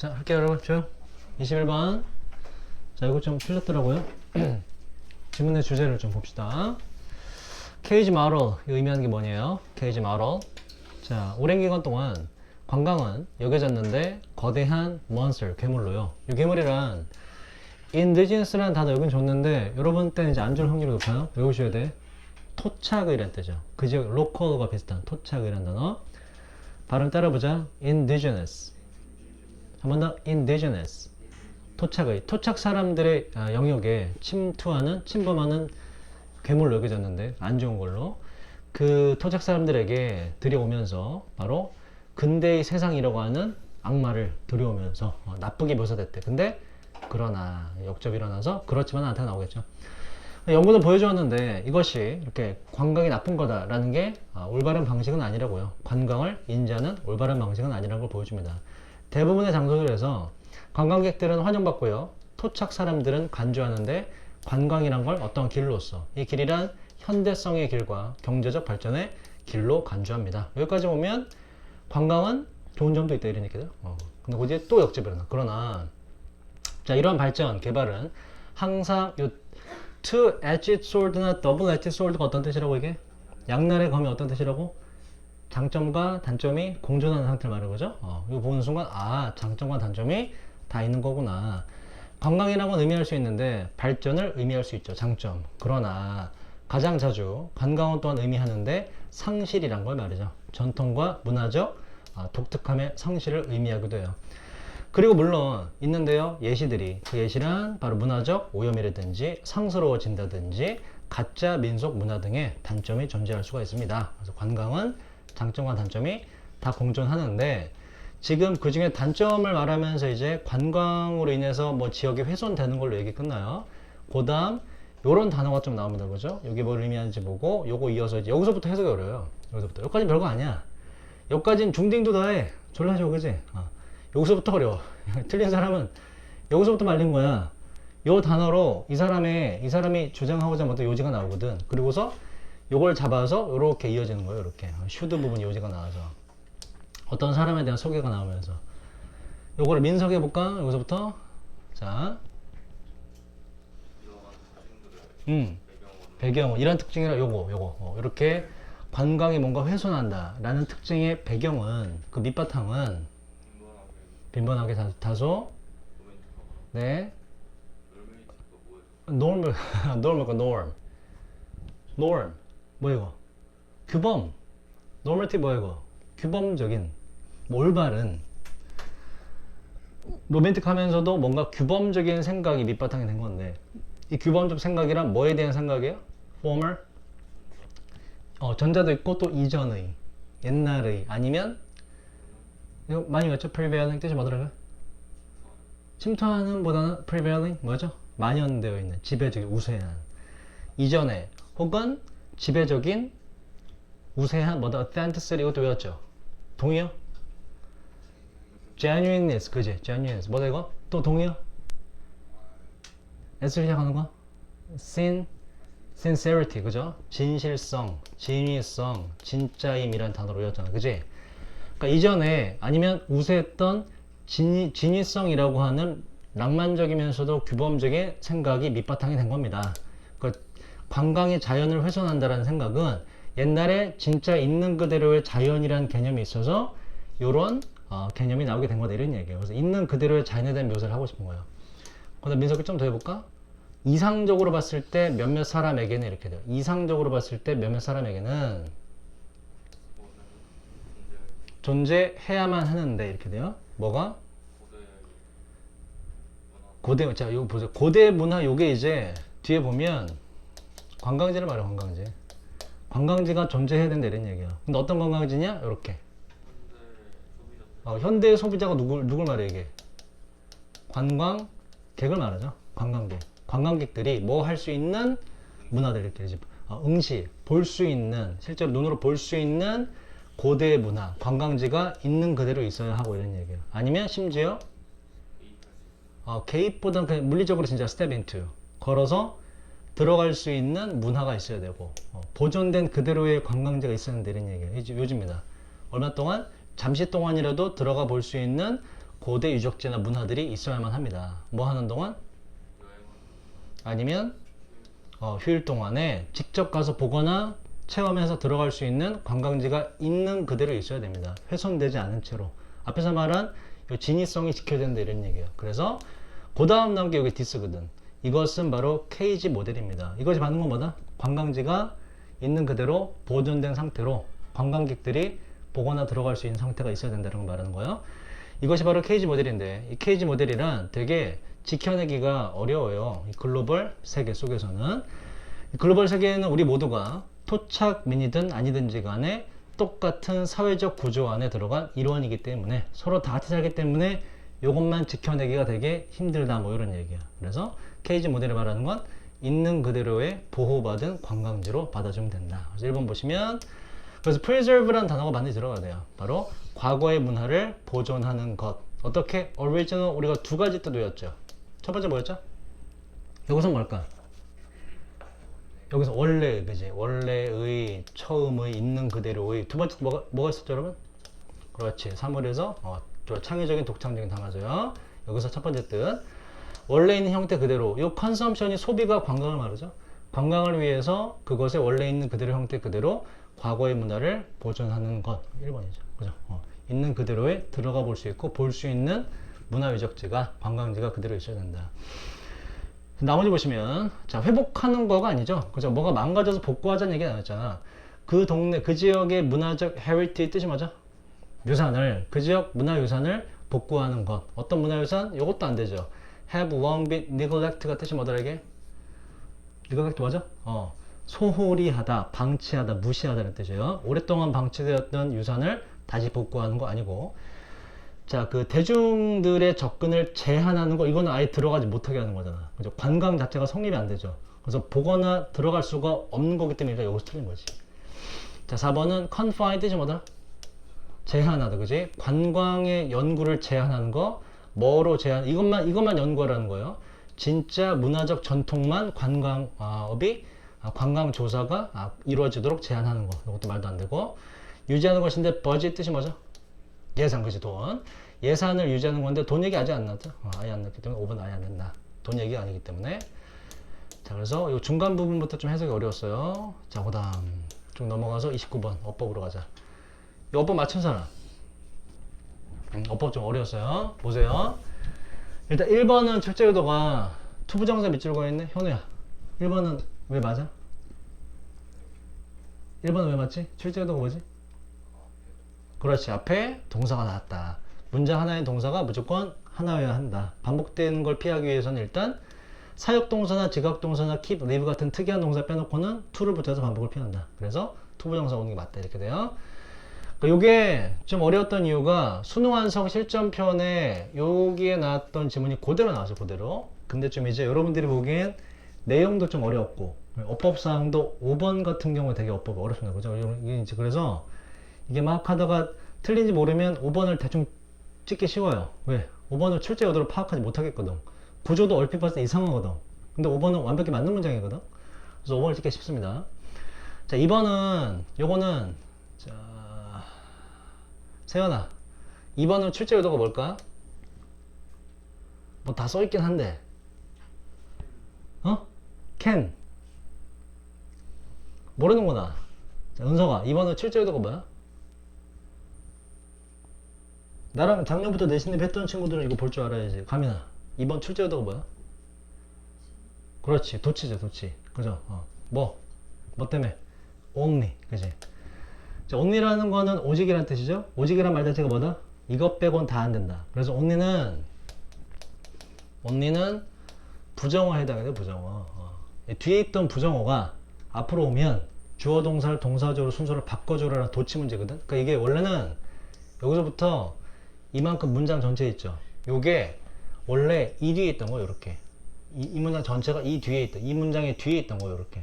자, 할게요, 여러분. 조용. 21번. 자, 이거 좀 틀렸더라고요. 지문의 주제를 좀 봅시다. 케이지 마럴, 이 의미하는 게 뭐냐요? 케이지 마럴. 자, 오랜 기간 동안 관광은 여겨졌는데 거대한 몬스터, 괴물로요. 이 괴물이란 인디지너스라는 단어 여긴 줬는데 여러분 때는 이제 안 줄 확률이 높아요. 외우셔야 돼. 토착의란 뜻이죠. 그 지역 로컬과 비슷한 토착의란 단어. 발음 따라보자. indigenous. 한 번 더. indigenous. 토착의. 토착 사람들의 영역에 침투하는, 침범하는 괴물로 여겨졌는데 안 좋은 걸로 그 토착 사람들에게 들여오면서 바로 근대의 세상이라고 하는 악마를 들여오면서 나쁘게 묘사됐대. 근데 그러나 역접이 일어나서 그렇지만 않다 나오겠죠. 연구는 보여주었는데 이것이 이렇게 관광이 나쁜 거다라는 게 올바른 방식은 아니라고요. 관광을 인지하는 올바른 방식은 아니라는 걸 보여줍니다. 대부분의 장소들에서 관광객들은 환영받고요. 토착 사람들은 간주하는데 관광이란 걸 어떤 길로서 이 길이란 현대성의 길과 경제적 발전의 길로 간주합니다. 여기까지 보면 관광은 좋은 점도 있다 이런 얘기죠. 근데 거기에 또 역접이 일어나. 그러나 자, 이러한 발전, 개발은 항상 요 two-edged sword나 double-edged sword가 어떤 뜻이라고 이게? 양날의 검이 어떤 뜻이라고? 장점과 단점이 공존하는 상태를 말하는 거죠. 이거 보는 순간 장점과 단점이 다 있는 거구나. 관광이라는 건 의미할 수 있는데 발전을 의미할 수 있죠. 장점. 그러나 가장 자주 관광은 또한 의미하는데 상실이란 걸 말이죠. 전통과 문화적 독특함의 상실을 의미하기도 해요. 그리고 물론 있는데요. 예시들이. 그 예시란 바로 문화적 오염이라든지 상스러워진다든지 가짜 민속 문화 등의 단점이 존재할 수가 있습니다. 그래서 관광은 장점과 단점이 다 공존하는데 지금 그 중에 단점을 말하면서 이제 관광으로 인해서 뭐 지역이 훼손되는 걸로 얘기 끝나요. 그 다음 요런 단어가 좀 나옵니다. 그죠? 여기 뭘 의미하는지 보고 요거 이어서 이제 여기서부터 해석이 어려워요. 여기서부터. 여기까지는 별거 아니야. 여기까지는 중딩도 다 해. 졸라 쉬워, 그지? 여기서부터 어려워. 틀린 사람은 여기서부터 말린 거야. 요 단어로 이 사람이 주장하고자 하는 어떤 요지가 나오거든. 그리고서 요걸 잡아서 요렇게 이어지는 거예요. 이렇게 슈드 부분 요지가 나와서 어떤 사람에 대한 소개가 나오면서 요거를 민석해 볼까? 여기서부터. 자, 배경 이런 특징이라 요거 이렇게 관광이 뭔가 훼손한다 라는 특징의 배경은 그 밑바탕은 빈번하게 다소 네 norm 뭐 이거 규범 normative 뭐야 이거 규범적인 뭐 올바른 로맨틱하면서도 뭔가 규범적인 생각이 밑바탕이 된 건데 이 규범적 생각이란 뭐에 대한 생각이에요? former 전자도 있고 또 이전의 옛날의 아니면 이거 많이 봤죠? prevailing 뜻이 뭐더라고요? 침투하는 보다는 prevailing 뭐죠? 만연되어 있는 지배적인 우세한 이전에 혹은 지배적인 우세한 뭐다 authenticity 이것도 외웠죠? 동의어? genuineness 그지? genuineness 뭐다 이거? 또 동의어? S를 시작하는 거? sincerity 그죠? 진실성, 진위성, 진짜임이란 단어로 외웠잖아 그지? 그러니까 이전에 아니면 우세했던 진위성이라고 하는 낭만적이면서도 규범적인 생각이 밑바탕이 된 겁니다. 그러니까 관광이 자연을 훼손한다는 생각은 옛날에 진짜 있는 그대로의 자연이라는 개념이 있어서 이런 개념이 나오게 된 거다 이런 얘기예요. 그래서 있는 그대로의 자연에 대한 묘사를 하고 싶은 거예요. 그다음 민석이 좀 더 해볼까? 이상적으로 봤을 때 몇몇 사람에게는 이렇게 돼요. 이상적으로 봤을 때 몇몇 사람에게는 존재해야만 하는데 이렇게 돼요. 뭐가? 고대 자 이거 보세요. 고대 문화 요게 이제 뒤에 보면 관광지를 말해 관광지. 관광지가 존재해야 된다 이런 얘기야. 근데 어떤 관광지냐? 이렇게. 현대 소비자가 누굴 말해 이게? 관광객을 말하죠. 관광객. 관광객들이 뭐 할 수 있는 문화들 이렇게 응시 볼 수 있는 실제로 눈으로 볼 수 있는 고대 문화 관광지가 있는 그대로 있어야 하고 이런 얘기예요. 아니면 심지어 개입보다는 그냥 물리적으로 진짜 step into 걸어서 들어갈 수 있는 문화가 있어야 되고 보존된 그대로의 관광지가 있어야 된다 이런 얘기예요. 요즘입니다. 얼마 동안 잠시 동안이라도 들어가 볼 수 있는 고대 유적지나 문화들이 있어야만 합니다. 뭐 하는 동안? 아니면 휴일 동안에 직접 가서 보거나 체험해서 들어갈 수 있는 관광지가 있는 그대로 있어야 됩니다. 훼손되지 않은 채로. 앞에서 말한 이 진위성이 지켜야 된다 이런 얘기예요. 그래서 그 다음 나온 게 여기 디스거든. 이것은 바로 케이지 모델입니다. 이것이 받는 건 뭐다? 관광지가 있는 그대로 보존된 상태로 관광객들이 보거나 들어갈 수 있는 상태가 있어야 된다는 걸 말하는 거예요. 이것이 바로 케이지 모델인데, 이 케이지 모델이란 되게 지켜내기가 어려워요. 이 글로벌 세계 속에서는. 이 글로벌 세계에는 우리 모두가 토착민이든 아니든지 간에 똑같은 사회적 구조 안에 들어간 일원이기 때문에 서로 다 같이 살기 때문에 이것만 지켜내기가 되게 힘들다 뭐 이런 얘기야. 그래서 케이지 모델을 말하는 건 있는 그대로의 보호받은 관광지로 받아주면 된다. 그래서 1번 보시면 그래서 preserve라는 단어가 많이 들어가야 돼요. 바로 과거의 문화를 보존하는 것. 어떻게? original 우리가 두 가지 뜻 외웠죠. 첫 번째 뭐였죠? 여기서 뭘까? 여기서 원래, 그지? 원래의, 처음의, 있는 그대로의. 두 번째 뭐가 있었죠, 여러분? 그렇지. 사물에서 창의적인, 독창적인 단어죠. 여기서 첫 번째 뜻. 원래 있는 형태 그대로. 이 컨섬션이 소비가 관광을 말하죠. 관광을 위해서 그것의 원래 있는 그대로 형태 그대로 과거의 문화를 보존하는 것. 1번이죠. 그죠? 있는 그대로에 들어가 볼 수 있고 볼 수 있는 문화 유적지가, 관광지가 그대로 있어야 된다. 나머지 보시면, 자, 회복하는 거가 아니죠. 그죠? 뭐가 망가져서 복구하자는 얘기 나왔잖아. 그 동네, 그 지역의 문화적 헤리티의 뜻이 뭐죠? 유산을, 그 지역 문화유산을 복구하는 것. 어떤 문화유산? 이것도 안 되죠. have long been neglect가 뜻이 뭐더라게? neglect 맞아? 소홀히 하다, 방치하다, 무시하다는 뜻이에요. 오랫동안 방치되었던 유산을 다시 복구하는 거 아니고. 자, 그 대중들의 접근을 제한하는 거, 이거는 아예 들어가지 못하게 하는 거잖아. 그죠? 관광 자체가 성립이 안 되죠. 그래서 보거나 들어갈 수가 없는 거기 때문에 여기서 틀린 거지. 자, 4번은 confine 뜻이 뭐다? 제한하다, 그지? 관광의 연구를 제한하는 거, 뭐로 제한, 이것만 연구하라는 거예요. 진짜 문화적 전통만 관광업이, 관광조사가 이루어지도록 제한하는 거. 이것도 말도 안 되고. 유지하는 것인데, budget 뜻이 뭐죠? 예산, 그지? 돈. 예산을 유지하는 건데, 돈 얘기 아직 안 나왔죠? 아예 안 나왔기 때문에 5번 아예 안 된다. 돈 얘기 아니기 때문에. 자, 그래서 이 중간 부분부터 좀 해석이 어려웠어요. 자, 그 다음. 좀 넘어가서 29번, 어법으로 가자. 이 어법 맞춘 사람. 어법 좀 어려웠어요. 보세요. 일단 1번은 출제 의도가 투부정사 밑줄 그어있네. 현우야, 1번은 왜 맞아? 1번은 왜 맞지? 출제 의도가 뭐지? 그렇지, 앞에 동사가 나왔다. 문장 하나의 동사가 무조건 하나여야 한다. 반복되는 걸 피하기 위해서는 일단 사역동사나 지각동사나 keep, leave 같은 특이한 동사 빼놓고는 to를 붙여서 반복을 피한다. 그래서 투부정사 오는 게 맞다 이렇게 돼요. 요게 좀 어려웠던 이유가 수능 완성 실전편에 여기에 나왔던 지문이 그대로 나왔어요. 그대로. 근데 좀 이제 여러분들이 보기엔 내용도 좀 어려웠고 어법사항도 5번 같은 경우에 되게 어법이 어렵습니다. 그죠? 이제 그래서 이게 막 하다가 틀린지 모르면 5번을 대충 찍기 쉬워요. 왜? 5번을 출제 의도로 파악하지 못하겠거든. 구조도 얼핏 봤을 때 이상하거든. 근데 5번은 완벽히 맞는 문장이거든. 그래서 5번을 찍기 쉽습니다. 자, 2번은 요거는 자, 세연아, 2번은 출제 의도가 뭘까? 뭐 다 써있긴 한데 can 모르는구나. 자, 은서가 2번은 출제 의도가 뭐야? 나랑 작년부터 내신입 했던 친구들은 이거 볼 줄 알아야지. 가민아, 2번 출제 의도가 뭐야? 그렇지, 도치죠, 도치. 그죠? 뭐 때문에? only, 그지? 자, only라는 거는 오직이라는 뜻이죠? 오직이란 말 자체가 뭐다? 이것 빼곤 다 안 된다. 그래서 only는 부정어 해당이 돼, 부정어. 뒤에 있던 부정어가 앞으로 오면 주어 동사를 동사적으로 순서를 바꿔줘라는 도치 문제거든. 그러니까 이게 원래는 여기서부터 이만큼 문장 전체에 있죠. 요게 원래 이 뒤에 있던 거 요렇게. 이 문장 전체가 이 뒤에 있다. 이 문장의 뒤에 있던 거 요렇게.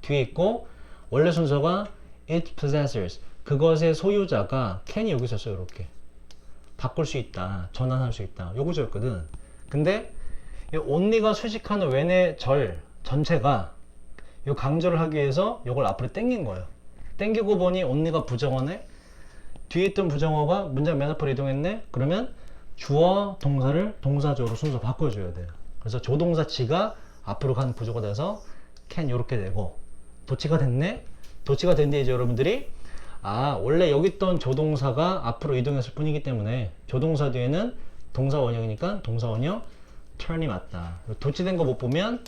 뒤에 있고 원래 순서가 it possessors. 그것의 소유자가 can이 여기 있었어요. 이렇게 바꿀 수 있다, 전환할 수 있다. 요 구조였거든. 근데 이 only가 수식하는 when의 절 전체가 요 강조를 하기 위해서 요걸 앞으로 당긴 거예요. 당기고 보니 only가 부정어네. 뒤에 있던 부정어가 문장 맨 앞으로 이동했네. 그러면 주어 동사를 동사적으로 순서 바꿔줘야 돼요. 그래서 조동사 지가 앞으로 가는 구조가 돼서 can 이렇게 되고, 도치가 됐네? 도치가 됐는데 이제 여러분들이 원래 여기 있던 조동사가 앞으로 이동했을 뿐이기 때문에 조동사 뒤에는 동사 원형이니까 동사 원형 turn이 맞다. 도치된 거 못 보면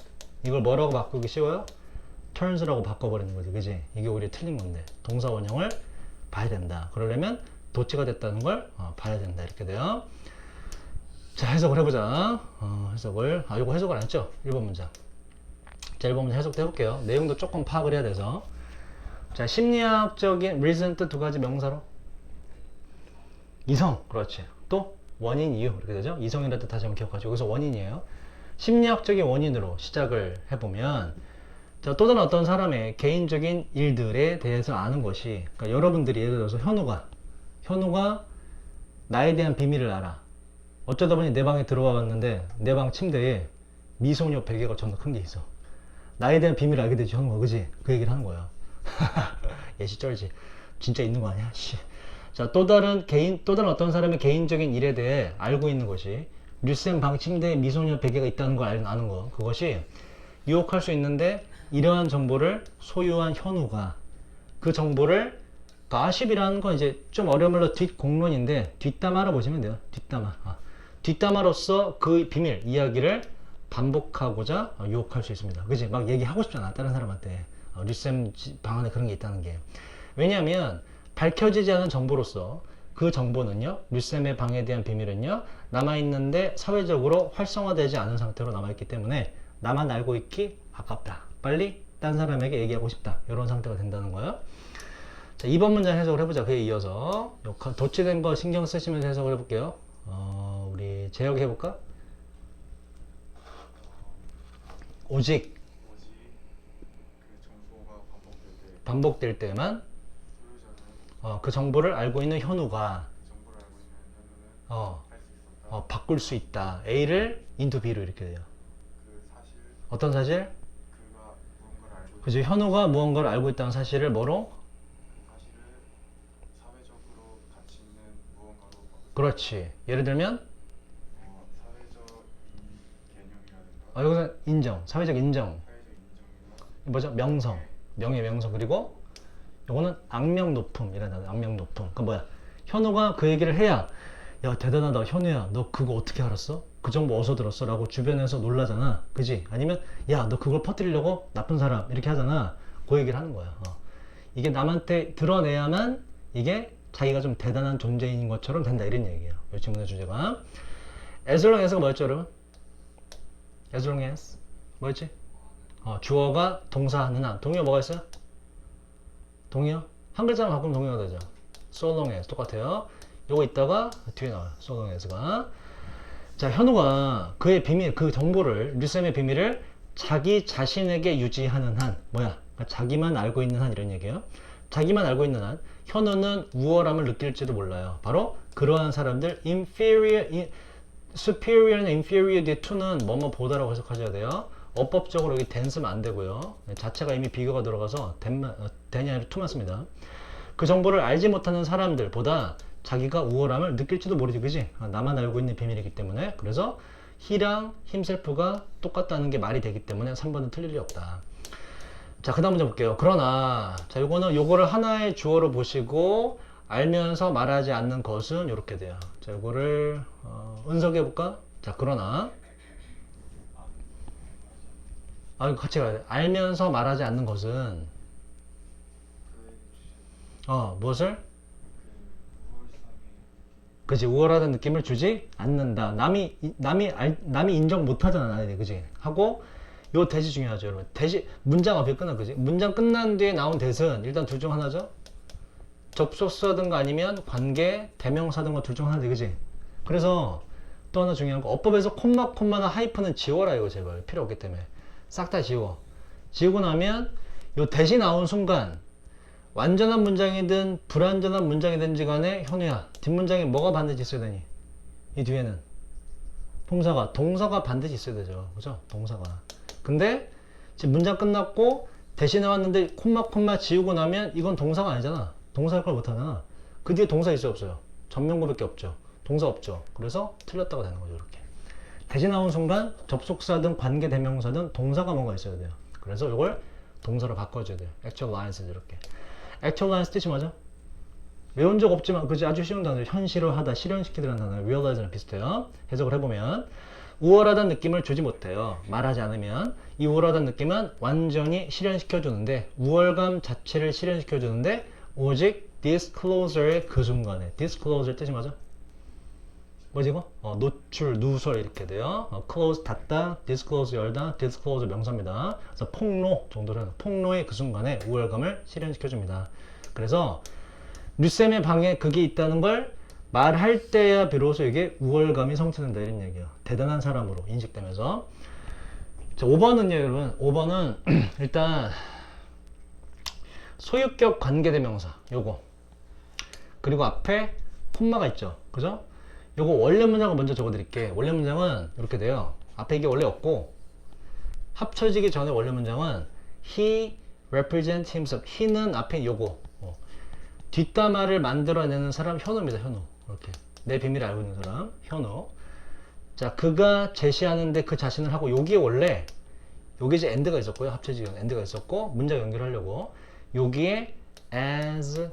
이걸 뭐라고 바꾸기 쉬워요? turns라고 바꿔버리는 거지, 그지? 이게 오히려 틀린 건데 동사 원형을 봐야 된다. 그러려면 도치가 됐다는 걸 봐야 된다. 이렇게 돼요. 자, 해석을 해보자. 해석을 이거 해석을 안 했죠? 1번 문장. 자, 1번 문장 해석도 해볼게요. 내용도 조금 파악을 해야 돼서. 자, 심리학적인 reason 뜻 두 가지 명사로 이성, 그렇지. 또 원인, 이유 이렇게 되죠. 이성이라는 뜻 다시 한번 기억하시고, 여기서 원인이에요. 심리학적인 원인으로 시작을 해보면, 자, 또 다른 어떤 사람의 개인적인 일들에 대해서 아는 것이, 그러니까 여러분들이 예를 들어서 현우가 나에 대한 비밀을 알아. 어쩌다 보니 내 방에 들어와 봤는데 내 방 침대에 미소녀 베개가 존나 큰 게 있어. 나에 대한 비밀을 알게 되지, 현우가. 그지? 그 얘기를 하는 거예요. 예시 쩔지. 진짜 있는 거 아니야? 씨. 자, 또 다른 어떤 사람의 개인적인 일에 대해 알고 있는 것이, 류쌤 방 침대에 미소녀 베개가 있다는 걸 아는 거, 그것이 유혹할 수 있는데, 이러한 정보를 소유한 현우가 그 정보를, 가십이라는 건 이제 좀 어려운 말로 뒷공론인데 뒷담화로 보시면 돼요. 뒷담화로서 그 비밀 이야기를 반복하고자 유혹할 수 있습니다. 그치? 막 얘기하고 싶잖아, 다른 사람한테. 류쌤 방 안에 그런 게 있다는 게. 왜냐하면 밝혀지지 않은 정보로서 그 정보는요, 류쌤의 방에 대한 비밀은요, 남아있는데 사회적으로 활성화되지 않은 상태로 남아있기 때문에 나만 알고 있기 아깝다. 빨리 딴 사람에게 얘기하고 싶다. 이런 상태가 된다는 거예요. 자, 2번 문장 해석을 해보자. 그에 이어서 도치된 거 신경 쓰시면서 해석을 해볼게요. 우리 재혁이 해볼까? 오직 그 정보가 반복될 때만 소유자는 그 정보를 알고 있는 현우가 그 정보를 알고 있는 현우는 할 수 있었다. 바꿀 수 있다. A를 into B로 이렇게 돼요. 그 사실 어떤 사실? 그가 무언가를 알고 그죠? 현우가 무언가를 알고 있다는 사실을 뭐로? 그 사실을 사회적으로 가치 있는 무언가로 그렇지. 예를 들면 사회적인 개념이라든가 여기서 인정, 사회적 인정, 사회적 인정이나 뭐죠? 명성, 명예 명성. 그리고 요거는 악명 높음이라는 악명 높음. 그 뭐야? 현우가 그 얘기를 해야, 야 대단하다 현우야, 너 그거 어떻게 알았어? 그 정보 어디서 들었어? 라고 주변에서 놀라잖아. 그지? 아니면 야 너 그걸 퍼뜨리려고 나쁜 사람 이렇게 하잖아. 그 얘기를 하는 거야. 이게 남한테 드러내야만 이게 자기가 좀 대단한 존재인 것처럼 된다, 이런 얘기예요. 이 질문의 주제가 as long as가 뭐였죠, 여러분? as long as 뭐였지? 주어가 동사하는 한. 동의어 뭐가 있어요? 동의어? 한 글자만 바꾸면 동의어가 되죠. so long as 똑같아요. 요거 있다가 뒤에 나와요. so long as가. 자, 현우가 그의 비밀, 그 정보를, 류쌤의 비밀을 자기 자신에게 유지하는 한, 뭐야? 그러니까 자기만 알고 있는 한, 이런 얘기예요. 자기만 알고 있는 한, 현우는 우월함을 느낄지도 몰라요. 바로 그러한 사람들, superior나 inferior 뒤에 to는 뭐뭐 보다라고 해석하셔야 돼요. 어법적으로 여기 than 쓰면 안 되고요. 자체가 이미 비교가 들어가서 than이 아니라 to만 씁니다. 그 정보를 알지 못하는 사람들보다 자기가 우월함을 느낄지도 모르지, 그지? 나만 알고 있는 비밀이기 때문에. 그래서 he랑 himself가 똑같다는 게 말이 되기 때문에 3번은 틀릴 리 없다. 자, 그 다음 문제 볼게요. 그러나, 자, 요거를 하나의 주어로 보시고 알면서 말하지 않는 것은 이렇게 돼요. 자, 요거를 은석해 볼까? 자, 그러나 이거 같이 가야 돼. 알면서 말하지 않는 것은 무엇을? 그치, 우월하다는 느낌을 주지 않는다. 남이 인정 못 하잖아, 나에. 그치? 하고, 요 대시 중요하죠, 여러분. 대시, 문장 앞에 끝나, 그치? 문장 끝난 뒤에 나온 대시는 일단 둘 중 하나죠? 접속사든가 아니면 관계, 대명사든가 둘 중 하나지, 그치? 그래서 또 하나 중요한 거, 어법에서 콤마나 하이픈은 지워라, 이거 제발. 필요 없기 때문에. 싹 다 지워. 지우고 나면, 요 대시 나온 순간, 완전한 문장이든 불완전한 문장이든지 간에 현우야, 뒷문장에 뭐가 반드시 있어야 되니? 이 뒤에는 동사가 반드시 있어야 되죠. 그죠? 동사가. 근데 지금 문장 끝났고 대시 나왔는데 콤마 지우고 나면 이건 동사가 아니잖아. 동사 역할 못하잖아. 그 뒤에 동사 있어요, 없어요? 전명구밖에 없죠. 동사 없죠. 그래서 틀렸다고 되는 거죠. 이렇게. 대신 나온 순간 접속사든 관계대명사든 동사가 뭔가 있어야 돼요. 그래서 이걸 동사로 바꿔줘야 돼요. actualize 이렇게. actualize 뜻이 뭐죠? 외운 적 없지만 그지 아주 쉬운 단어 현실화하다 실현시키다라는 단어 realize랑 비슷해요. 해석을 해보면 우월하다는 느낌을 주지 못해요. 말하지 않으면 이 우월하다는 느낌은 완전히 실현시켜주는데 우월감 자체를 실현시켜주는데 오직 disclosure의 그 순간에 disclosure 뜻이 뭐죠? 뭐지 이거? 노출, 누설 이렇게 돼요. close 닫다, disclose 열다, disclose 명사입니다. 그래서 폭로 정도는 폭로의 그 순간에 우월감을 실현시켜줍니다. 그래서 류쌤의 방에 그게 있다는 걸 말할 때야 비로소 이게 우월감이 성취된다 이런 얘기예요. 대단한 사람으로 인식되면서. 자, 5번은요 여러분. 5번은 일단 소유격 관계대명사 요거 그리고 앞에 콤마가 있죠. 그죠? 요거 원래 문장을 먼저 적어드릴게. 원래 문장은 이렇게 돼요. 앞에 이게 원래 없고 합쳐지기 전에 원래 문장은 He represents himself. He는 앞에 요거 뒷담화를 만들어내는 사람 현우입니다. 현우. 이렇게 내 비밀을 알고 있는 사람 현우. 자, 그가 제시하는데 그 자신을 하고 여기에 원래 여기 이제 end가 있었고요. 합쳐지기 전에 end가 있었고 문장 연결하려고 여기에 as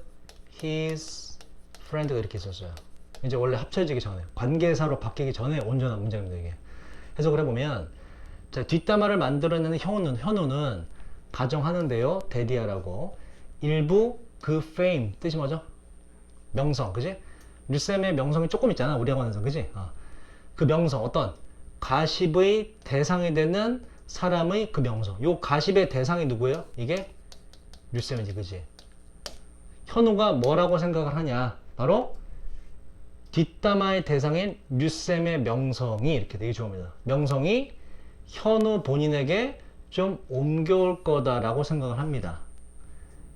his friend가 이렇게 있었어요. 이제 원래 합쳐지기 전에 관계사로 바뀌기 전에 온전한 문장입니다. 이게 해석을 해보면 자, 뒷담화를 만들어내는 현우는 가정하는데요. 데디아라고 일부 그 fame 뜻이 뭐죠? 명성, 그지? 류쌤의 명성이 조금 있잖아. 우리 학원에서, 그지? 그 명성, 어떤 가십의 대상이 되는 사람의 그 명성. 요 가십의 대상이 누구예요? 이게 류쌤이지, 그지? 현우가 뭐라고 생각을 하냐? 바로 뒷담화의 대상인 류쌤의 명성이 이렇게 되게 좋습니다. 명성이 현우 본인에게 좀 옮겨올 거다라고 생각을 합니다.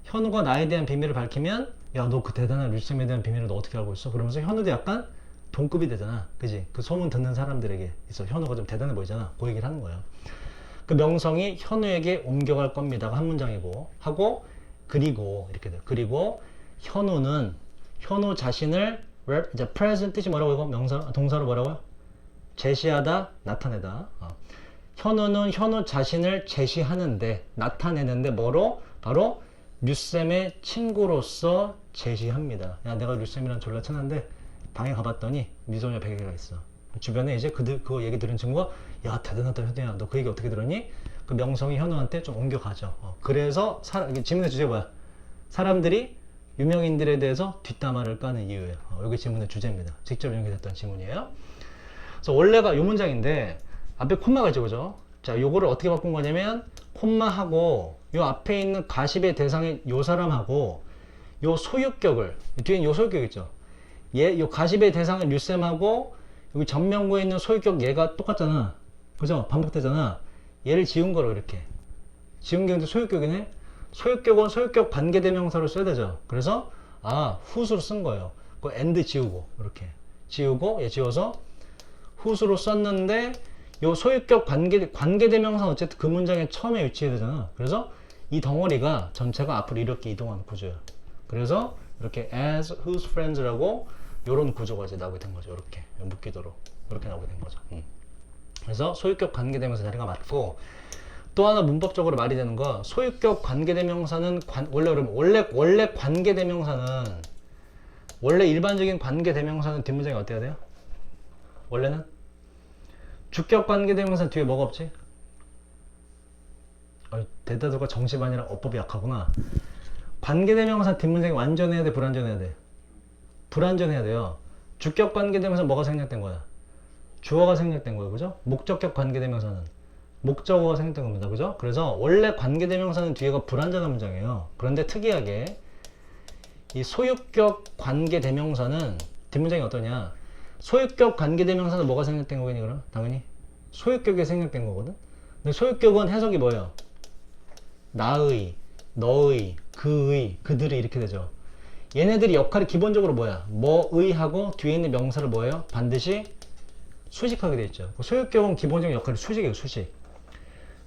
현우가 나에 대한 비밀을 밝히면 야, 너 그 대단한 류쌤에 대한 비밀을 너 어떻게 알고 있어? 그러면서 현우도 약간 동급이 되잖아. 그지? 그 소문 듣는 사람들에게 있어. 현우가 좀 대단해 보이잖아. 그 얘기를 하는 거예요. 그 명성이 현우에게 옮겨갈 겁니다가 한 문장이고 하고 그리고 이렇게 돼요. 그리고 현우는 현우 자신을 이제 present 뜻이 뭐라고 이거 명사 동사로 뭐라고요? 제시하다, 나타내다. 현우는 현우 자신을 제시하는데 나타내는데 뭐로? 바로 류쌤의 친구로서 제시합니다. 야, 내가 류쌤이랑 졸라 친한데 방에 가봤더니 미소녀 베개가 있어. 주변에 이제 그 얘기 들은 친구가 야, 대단하다 현우야, 너 그 얘기 어떻게 들었니? 그 명성이 현우한테 좀 옮겨가죠. 그래서 질문의 주제가 뭐야? 사람들이 유명인들에 대해서 뒷담화를 까는 이유예요. 여기 질문의 주제입니다. 직접 연결됐던 질문이에요. 그래서 원래가 이 문장인데 앞에 콤마가 있죠, 그죠? 자, 요거를 어떻게 바꾼 거냐면 콤마하고 요 앞에 있는 가십의 대상인 요 사람하고 요 소유격을 뒤에 요 소유격 있죠. 요 가십의 대상인 류쌤하고 여기 전명구에 있는 소유격 얘가 똑같잖아. 그죠? 반복되잖아. 얘를 지운 거로 이렇게 지운 게 근데 소유격이네. 소유격은 소유격 관계대명사로 써야 되죠. 그래서 whose로 쓴 거예요. 그 and 지우고 이렇게 지우고 얘 지워서 whose로 썼는데 요 소유격 관계대명사는 어쨌든 그 문장의 처음에 위치해야 되잖아. 그래서 이 덩어리가 전체가 앞으로 이렇게 이동하는 구조예요. 그래서 이렇게 as whose friends라고 요런 구조가 이제 나오게 된 거죠. 이렇게 묶이도록 이렇게 나오게 된 거죠. 그래서 소유격 관계대명사 자리가 맞고 또 하나 문법적으로 말이 되는 거 소유격 관계대명사는 원래 관계대명사는 원래 일반적인 관계대명사는 뒷문장이 어때야 돼요? 원래는 주격 관계대명사 뒤에 뭐가 없지? 대다수가 정시반이라 어법이 약하구나. 관계대명사 뒷문장이 완전해야 돼, 불완전해야 돼? 불완전해야 돼요. 주격 관계대명사 뭐가 생략된 거야? 주어가 생략된 거예요, 그죠? 목적격 관계대명사는 목적어가 생략된 겁니다, 그죠? 그래서 원래 관계대명사는 뒤에가 불완전한 문장이에요. 그런데 특이하게 이 소유격 관계대명사는 뒷문장이 어떠냐? 소유격 관계대명사는 뭐가 생략된 거겠니, 그럼? 당연히 소유격이 생략된 거거든? 근데 소유격은 해석이 뭐예요? 나의, 너의, 그의, 그들이 이렇게 되죠. 얘네들이 역할이 기본적으로 뭐야? 뭐의 하고 뒤에 있는 명사를 뭐예요? 반드시 수식하게 돼 있죠. 소유격은 기본적인 역할이 수식이에요, 수식.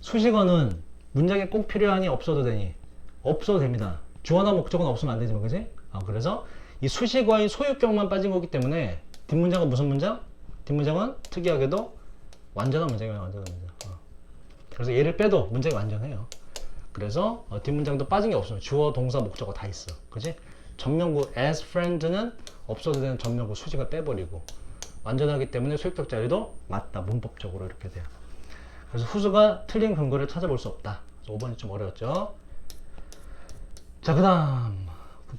수식어는 문장에 꼭 필요하니 없어도 되니? 없어도 됩니다. 주어나 목적어는 없으면 안 되지만, 그지? 그래서 이 수식어의 소유격만 빠진 거기 때문에 뒷문장은 무슨 문장? 뒷문장은 특이하게도 완전한 문장이에요. 완전한 문장. 그래서 얘를 빼도 문장이 완전해요. 그래서 뒷문장도 빠진 게 없어요. 주어, 동사, 목적어 다 있어. 그지? 전명구 as friend는 없어도 되는 전명구 수직을 빼버리고 완전하기 때문에 소유격 자리도 맞다. 문법적으로 이렇게 돼요. 그래서 후수가 틀린 근거를 찾아볼 수 없다. 5번이 좀 어려웠죠. 자, 그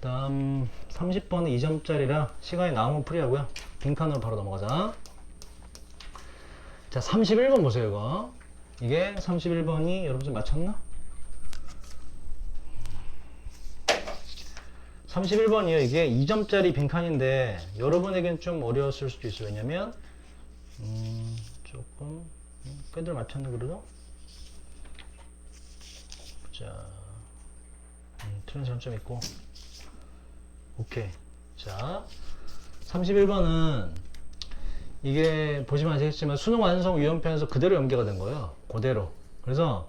다음 30번은 2점짜리라 시간이 남으면 풀이하고요. 빈칸으로 바로 넘어가자. 자, 31번 보세요. 이게 31번이 여러분 좀 맞췄나? 31번이요. 이게 2점짜리 빈칸인데 여러분에겐 좀 어려웠을 수도 있어요. 왜냐면 조금 꽤들 맞췄네 그래도. 자, 틀린 사람 좀 있고. 오케이. 자, 31번은 이게 보시면 아시겠지만 수능 완성 유형편에서 그대로 연계가 된 거예요. 그대로. 그래서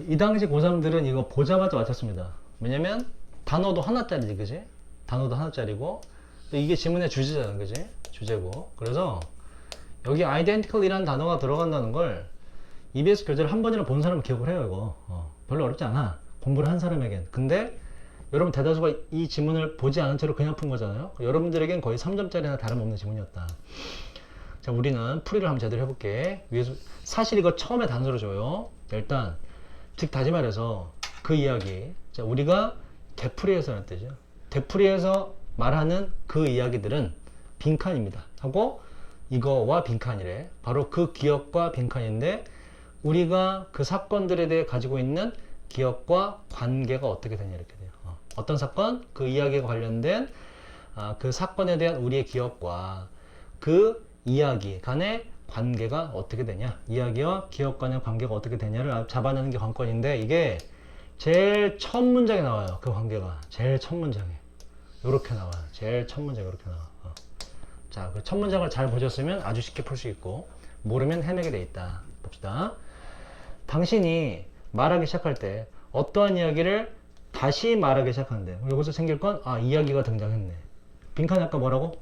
이 당시 고3들은 이거 보자마자 맞췄습니다. 왜냐면 단어도 하나짜리지, 그지? 단어도 하나짜리고 또 이게 지문의 주제잖아, 그지? 주제고. 그래서 여기 identical이라는 단어가 들어간다는 걸 EBS 교재를 한 번이나 본 사람은 기억을 해요, 이거. 별로 어렵지 않아. 공부를 한 사람에겐. 근데 여러분 대다수가 이 지문을 보지 않은 채로 그냥 푼 거잖아요. 여러분들에겐 거의 3점짜리나 다름없는 지문이었다. 자, 우리는 풀이를 한번 제대로 해볼게. 위에서 사실 이거 처음에 단서를 줘요. 일단 즉 다시 말해서 그 이야기. 자, 우리가 되풀이해서라는 뜻이죠. 되풀이해서 말하는 그 이야기들은 빈칸입니다. 하고 이거와 빈칸이래. 바로 그 기억과 빈칸인데 우리가 그 사건들에 대해 가지고 있는 기억과 관계가 어떻게 되냐 이렇게 돼요. 어떤 사건? 그 이야기가 관련된 그 사건에 대한 우리의 기억과 그 이야기 간의 관계가 어떻게 되냐, 이야기와 기억 간의 관계가 어떻게 되냐를 잡아내는 게 관건인데 이게 제일 첫 문장에 나와요. 그 관계가 제일 첫 문장에 이렇게 나와요. 제일 첫 문장에 이렇게 나와. 자, 그 첫 문장을 잘 보셨으면 아주 쉽게 풀 수 있고 모르면 헤매게 돼 있다. 봅시다. 당신이 말하기 시작할 때 어떠한 이야기를 다시 말하기 시작하는데 여기서 생길 건 이야기가 등장했네. 빈칸이 아까 뭐라고?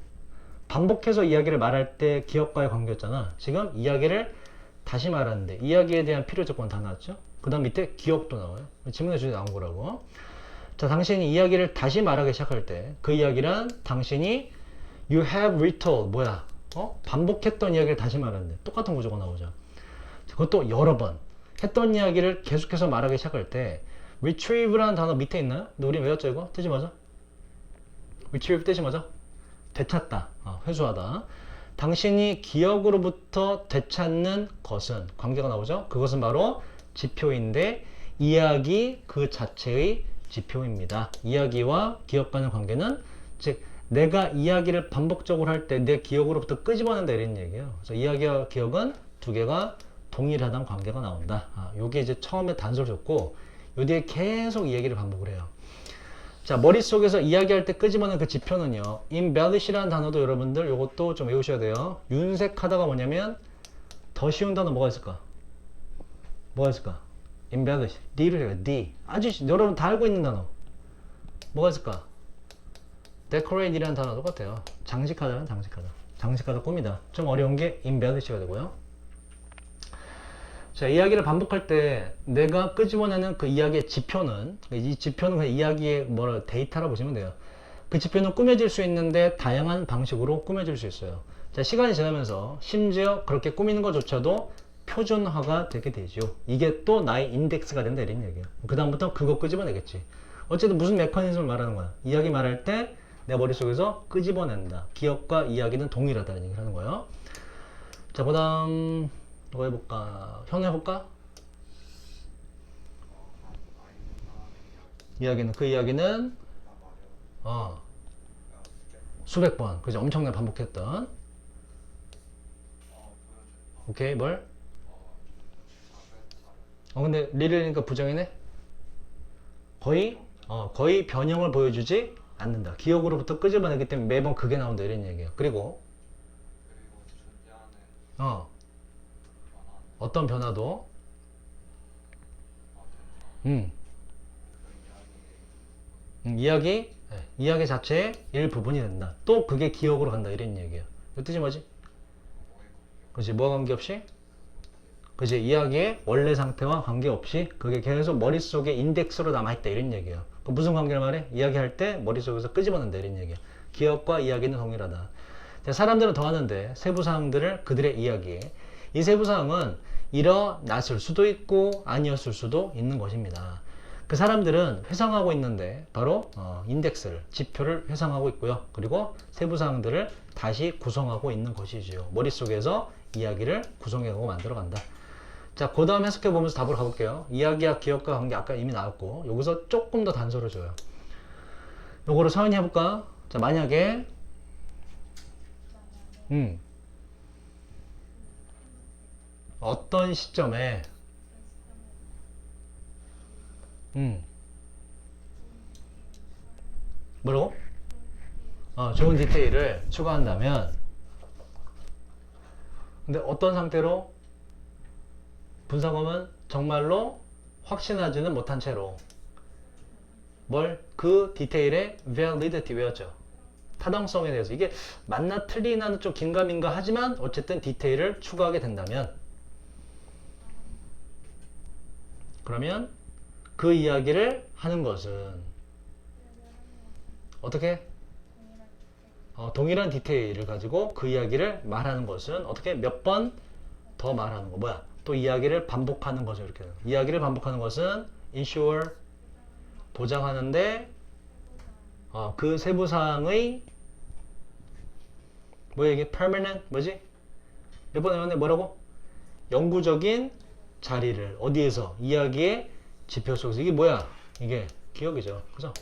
반복해서 이야기를 말할 때 기억과의 관계였잖아. 지금 이야기를 다시 말하는데 이야기에 대한 필요 조건 다 나왔죠? 그 다음 밑에 기억도 나와요. 지문의 주제 나온 거라고. 자, 당신이 이야기를 다시 말하기 시작할 때 그 이야기란 당신이 you have retold 뭐야? 반복했던 이야기를 다시 말하는데 똑같은 구조가 나오죠. 그것도 여러 번 했던 이야기를 계속해서 말하기 시작할 때 retrieve라는 단어 밑에 있나요? 근데 우리 외웠죠 이거? 뜻이 뭐죠? retrieve 뜻이 뭐죠? 되찾다, 회수하다. 당신이 기억으로부터 되찾는 것은 관계가 나오죠? 그것은 바로 지표인데 이야기 그 자체의 지표입니다. 이야기와 기억 간의 관계는 즉 내가 이야기를 반복적으로 할 때 내 기억으로부터 끄집어낸다 이런 얘기예요. 그래서 이야기와 기억은 두 개가 동일하다는 관계가 나온다. 요게 이제 처음에 단서를 줬고 요 뒤에 계속 이 얘기를 반복을 해요. 자, 머릿속에서 이야기할 때 끄집어낸 그 지표는요. embellish라는 단어도 여러분들 요것도 좀 외우셔야 돼요. 윤색하다가 뭐냐면 더 쉬운 단어 뭐가 있을까? 뭐가 있을까? embellish. D를 해요. D. 아주 여러분 다 알고 있는 단어. 뭐가 있을까? decorate이라는 단어 똑같아요. 장식하다는 장식하다. 장식하다 꾸미다. 좀 어려운 게 embellish가 되고요. 자, 이야기를 반복할 때 내가 끄집어내는 그 이야기의 지표는 이 지표는 그냥 이야기의 데이터라 보시면 돼요. 그 지표는 꾸며질 수 있는데 다양한 방식으로 꾸며질 수 있어요. 자, 시간이 지나면서 심지어 그렇게 꾸미는 것조차도 표준화가 되게 되죠. 이게 또 나의 인덱스가 된다 이런 얘기예요. 그 다음부터 그거 끄집어내겠지. 어쨌든 무슨 메커니즘을 말하는 거야. 이야기 말할 때 내 머릿속에서 끄집어낸다. 기억과 이야기는 동일하다는 얘기를 하는 거예요. 자, 그 다음 뭐 해볼까? 현 해볼까? 이야기는 그 이야기는 수백 번 그죠? 엄청나게 반복했던. 오케이 뭘? 근데 리를이니까 부정이네? 거의 변형을 보여주지 않는다. 기억으로부터 끄집어내기 때문에 매번 그게 나온다 이런 얘기예요. 그리고 존재하는 어떤 변화도 이야기 이야기 자체의 일부분이 된다. 또 그게 기억으로 간다. 이런 얘기예요. 이 뜻이 뭐지? 그치, 뭐와 관계없이? 그치, 이야기의 원래 상태와 관계없이 그게 계속 머릿속에 인덱스로 남아있다. 이런 얘기예요. 그 무슨 관계를 말해? 이야기할 때 머릿속에서 끄집어낸다. 이런 얘기야. 기억과 이야기는 동일하다. 사람들은 더 하는데 세부사항들을 그들의 이야기에 이 세부사항은 일어났을 수도 있고 아니었을 수도 있는 것입니다. 그 사람들은 회상하고 있는데 바로 인덱스를, 지표를 회상하고 있고요. 그리고 세부사항들을 다시 구성하고 있는 것이지요. 머릿속에서 이야기를 구성해가고 만들어간다. 자, 그 다음 해석해보면서 답을 가볼게요. 이야기와 기억과 관계 아까 이미 나왔고 여기서 조금 더 단서를 줘요. 요거를 서연이 해볼까? 자, 만약에 어떤 시점에 뭐라고? 좋은 디테일을 추가한다면 근데 어떤 상태로 분사검은 정말로 확신하지는 못한 채로 그 디테일의 validity 외웠죠. 타당성에 대해서 이게 맞나 틀리나는 좀 긴가민가 하지만 어쨌든 디테일을 추가하게 된다면 그러면 그 이야기를 하는 것은 어떻게? 동일한 디테일을 가지고 그 이야기를 말하는 것은 어떻게 몇 번 더 말하는 거 뭐야? 또 이야기를 반복하는 거죠. 이렇게 이야기를 반복하는 것은 ensure 보장하는데 그 세부사항의 뭐야 이게 permanent 뭐지? 몇 번 외웠네 뭐라고? 영구적인 자리를 어디에서? 이야기의 지표 속에서 이게 뭐야? 이게 기억이죠. 그죠?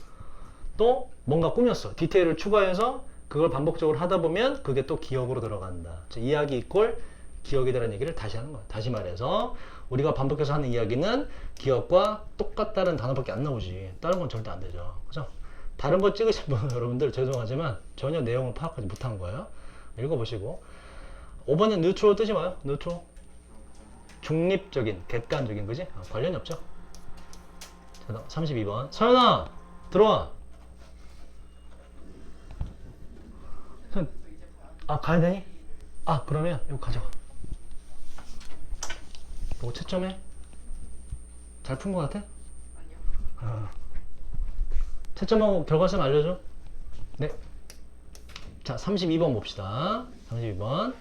또 뭔가 꾸몄어. 디테일을 추가해서 그걸 반복적으로 하다 보면 그게 또 기억으로 들어간다. 이야기 이꼴 기억이라는 얘기를 다시 하는 거야. 다시 말해서 우리가 반복해서 하는 이야기는 기억과 똑같다는 단어밖에 안 나오지. 다른 건 절대 안 되죠. 그죠? 다른 거 찍으신 분 여러분들 죄송하지만 전혀 내용을 파악하지 못한 거예요. 읽어보시고 5번은 neutral 뜻이 뭐예요? neutral 중립적인, 객관적인 그지? 관련이 없죠. 32번 서연아 들어와. 가야 되니? 그러면 이거 가져가. 뭐 채점해? 잘 푼 거 같아? 아니요. 채점하고 결과점 알려줘. 네. 자, 32번 봅시다. 32번.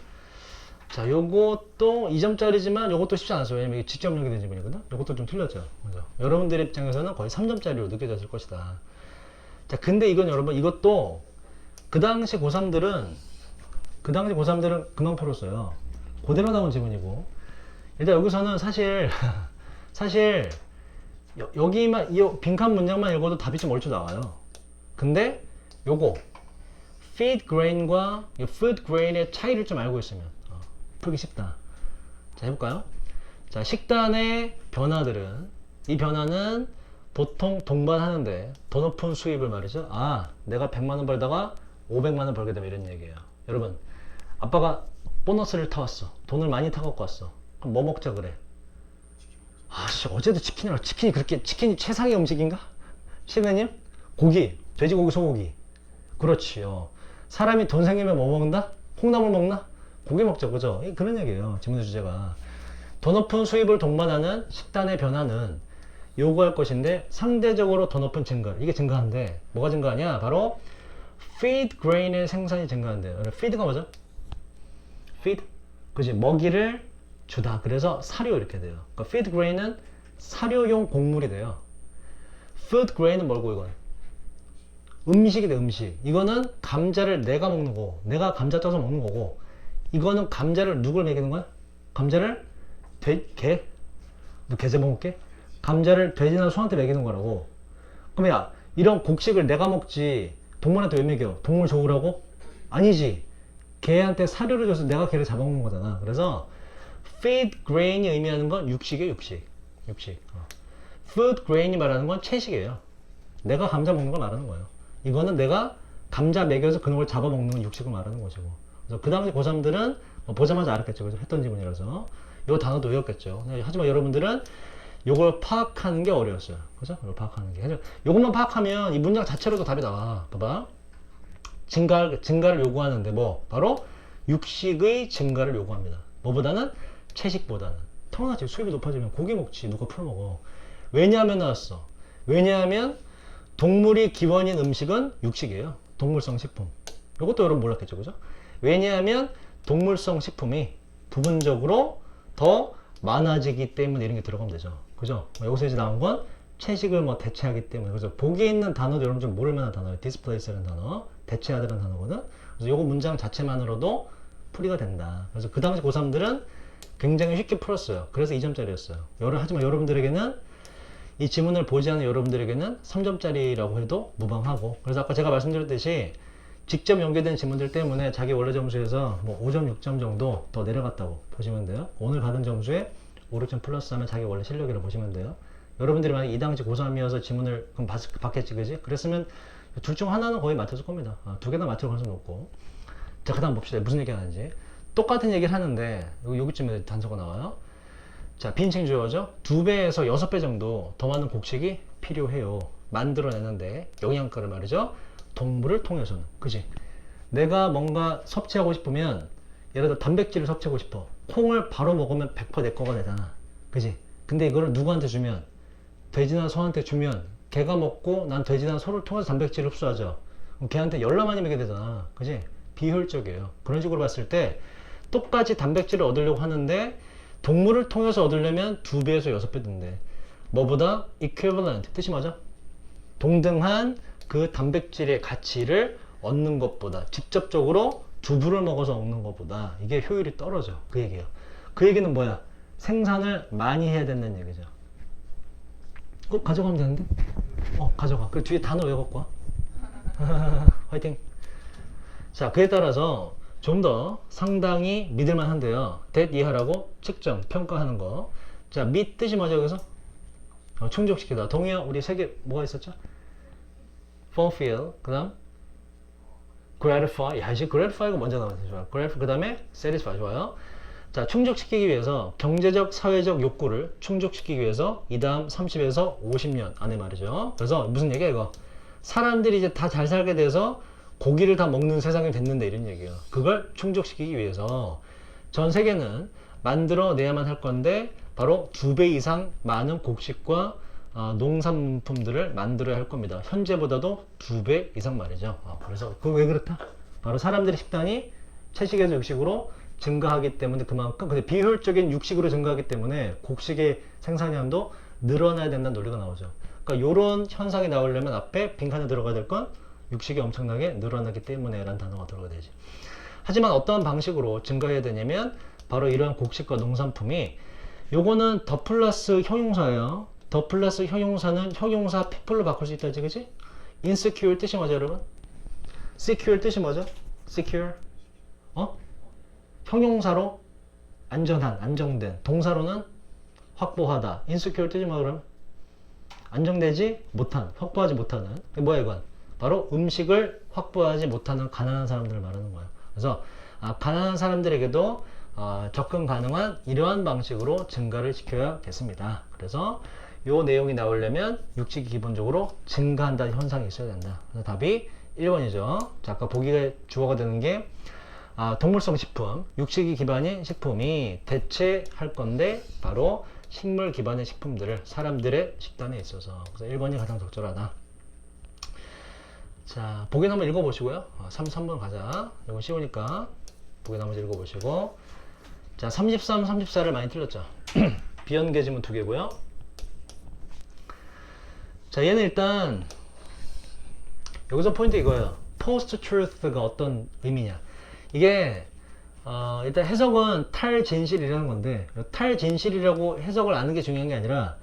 자, 요것도 2점짜리지만 요것도 쉽지 않았어요. 왜냐면 이게 직접력이 된 지문이거든? 요것도 좀 틀렸죠. 그죠? 여러분들 입장에서는 거의 3점짜리로 느껴졌을 것이다. 자, 근데 이건 여러분, 이것도 그 당시 고3들은 금방 풀었어요. 그대로 나온 지문이고. 일단 여기서는 사실 여기만, 이 빈칸 문장만 읽어도 답이 좀 얼추 나와요. 근데 요거 feed grain과 food grain의 차이를 좀 알고 있으면 풀기 쉽다. 자, 해볼까요? 자, 식단의 변화들은 이 변화는 보통 동반하는데 더 높은 수입을 말이죠. 내가 100만원 벌다가 500만원 벌게 되면 이런 얘기예요. 여러분, 아빠가 보너스를 타왔어. 돈을 많이 타갖고 왔어. 그럼 뭐 먹자 그래? 어제도 치킨이라 치킨이 최상의 음식인가? 시그네님? 고기, 돼지고기, 소고기. 그렇지요. 사람이 돈 생기면 뭐 먹는다? 콩나물 먹나? 고기 먹죠, 그죠? 그런 얘기예요. 지문의 주제가. 더 높은 수입을 동반하는 식단의 변화는 요구할 것인데 상대적으로 더 높은 증가. 이게 증가한데 뭐가 증가하냐? 바로 feed grain의 생산이 증가한대요. feed가 뭐죠? feed, 그지? 먹이를 주다. 그래서 사료 이렇게 돼요. 그러니까 feed grain은 사료용 곡물이 돼요. food grain은 뭐고 이건? 음식이 돼, 음식. 이거는 감자를 내가 먹는 거고, 내가 감자 쪄서 먹는 거고, 이거는 감자를 누굴 먹이는 거야? 감자를 개? 너 개제 먹을게? 감자를 돼지나 소한테 먹이는 거라고. 그럼 야, 이런 곡식을 내가 먹지 동물한테 왜 먹여? 동물 좋으라고? 아니지. 개한테 사료를 줘서 내가 개를 잡아먹는 거잖아. 그래서 feed grain이 의미하는 건 육식이에요. 육식. food grain이 말하는 건 채식이에요. 내가 감자 먹는 걸 말하는 거예요. 이거는 내가 감자 먹여서 그놈을 잡아먹는 건 육식을 말하는 것이고. 그래서 그 당시 고3들은 보자마자 알았겠죠. 그래서 했던 지문이라서 이 단어도 외웠겠죠. 하지만 여러분들은 요걸 파악하는 게 어려웠어요. 그죠? 이걸 파악하는 게. 그래서 요것만 파악하면 이 문장 자체로도 답이 나와. 봐봐. 증가를 요구하는데 뭐? 바로 육식의 증가를 요구합니다. 뭐보다는? 채식보다는. 당연하지. 수입이 높아지면 고기 먹지. 누가 풀어 먹어. 왜냐하면 나왔어. 왜냐하면 동물이 기원인 음식은 육식이에요. 동물성 식품. 이것도 여러분 몰랐겠죠. 그죠? 왜냐하면 동물성 식품이 부분적으로 더 많아지기 때문에 이런 게 들어가면 되죠. 그죠? 여기서 이제 나온 건 채식을 뭐 대체하기 때문에. 그래서 보기에 있는 단어도 여러분 좀 모를 만한 단어예요. displace라는 단어. 대체하다는 단어거든. 그래서 요거 문장 자체만으로도 풀이가 된다. 그래서 그 당시 고3들은 굉장히 쉽게 풀었어요. 그래서 2점짜리였어요. 하지만 여러분들에게는 이 지문을 보지 않은 여러분들에게는 3점짜리라고 해도 무방하고. 그래서 아까 제가 말씀드렸듯이 직접 연계된 지문들 때문에 자기 원래 점수에서 뭐 5점, 6점 정도 더 내려갔다고 보시면 돼요. 오늘 받은 점수에 5, 6점 플러스 하면 자기 원래 실력이라고 보시면 돼요. 여러분들이 만약 이 당시 고3이어서 지문을 그럼 받겠지, 그지? 그랬으면 둘 중 하나는 거의 맞췄을 겁니다. 두 개 다 맞출 가능성이 높고. 자, 그 다음 봅시다. 무슨 얘기 하는지. 똑같은 얘기를 하는데 여기쯤에 단서가 나와요. 자, 빈칭 주어죠. 2배에서 6배 정도 더 많은 곡식이 필요해요. 만들어내는데 영양가를 말이죠. 동물을 통해서는. 그지? 내가 뭔가 섭취하고 싶으면 예를 들어 단백질을 섭취하고 싶어. 콩을 바로 먹으면 100% 내 거가 되잖아. 그지? 근데 이거를 누구한테 주면? 돼지나 소한테 주면 걔가 먹고 난 돼지나 소를 통해서 단백질을 흡수하죠. 그럼 걔한테 열나 많이 먹게 되잖아. 그지? 비효율적이에요. 그런 식으로 봤을 때 똑같이 단백질을 얻으려고 하는데 동물을 통해서 얻으려면 2배에서 6배 든대. 뭐보다? equivalent. 뜻이 맞아? 동등한 그 단백질의 가치를 얻는 것보다 직접적으로 두부를 먹어서 얻는 것보다 이게 효율이 떨어져. 그 얘기예요. 그 얘기는 뭐야? 생산을 많이 해야 된다는 얘기죠. 꼭 가져가면 되는데? 가져가. 그 뒤에 단어 외워갖고 와. 화이팅. 자, 그에 따라서 좀 더 상당히 믿을만 한데요. that 이하라고 측정, 평가하는 거. 자, meet 뜻이 뭐죠, 여기서? 충족시키다. 동의어, 우리 세 개 뭐가 있었죠? fulfill, 그 다음 gratify. 야, 이제 gratify가 먼저 나왔어요. 좋아. gratify, 그 다음에 satisfy. 좋아요. 자, 충족시키기 위해서 경제적, 사회적 욕구를 충족시키기 위해서 이 다음 30에서 50년 안에 말이죠. 그래서 무슨 얘기야, 이거? 사람들이 이제 다 잘 살게 돼서 고기를 다 먹는 세상이 됐는데 이런 얘기예요. 그걸 충족시키기 위해서 전 세계는 만들어내야만 할 건데 바로 2배 이상 많은 곡식과 농산품들을 만들어야 할 겁니다. 현재보다도 2배 이상 말이죠. 그래서 그 왜 그렇다? 바로 사람들의 식단이 채식에서 육식으로 증가하기 때문에 그만큼 근데 비효율적인 육식으로 증가하기 때문에 곡식의 생산량도 늘어나야 된다는 논리가 나오죠. 그러니까 이런 현상이 나오려면 앞에 빈칸에 들어가야 될 건 육식이 엄청나게 늘어나기 때문에 라는 단어가 들어가야 되지. 하지만 어떠한 방식으로 증가해야 되냐면 바로 이러한 곡식과 농산품이 요거는 더 플러스 형용사예요. 더 플러스 형용사는 형용사 people로 바꿀 수 있다지, 그치? insecure 뜻이 뭐죠, 여러분? secure 뜻이 뭐죠? secure 형용사로 안전한, 안정된. 동사로는 확보하다. insecure 뜻이 뭐야, 그럼? 안정되지 못한, 확보하지 못하는. 뭐야, 이건? 바로 음식을 확보하지 못하는 가난한 사람들을 말하는 거예요. 그래서 가난한 사람들에게도 접근 가능한 이러한 방식으로 증가를 시켜야겠습니다. 그래서 이 내용이 나오려면 육식이 기본적으로 증가한다는 현상이 있어야 된다. 그래서 답이 1번이죠. 자, 아까 보기가 주어가 되는 게 동물성 식품, 육식이 기반인 식품이 대체할 건데 바로 식물 기반의 식품들을 사람들의 식단에 있어서. 그래서 1번이 가장 적절하다. 자, 보기 한번 읽어보시고요. 33번 가자. 이거 쉬우니까 보기 한번 읽어보시고. 자, 33, 34를 많이 틀렸죠. 비연계 지문 2개고요. 자, 얘는 일단 여기서 포인트 이거예요. post truth가 어떤 의미냐. 이게 일단 해석은 탈진실이라는 건데 탈진실이라고 해석을 아는 게 중요한 게 아니라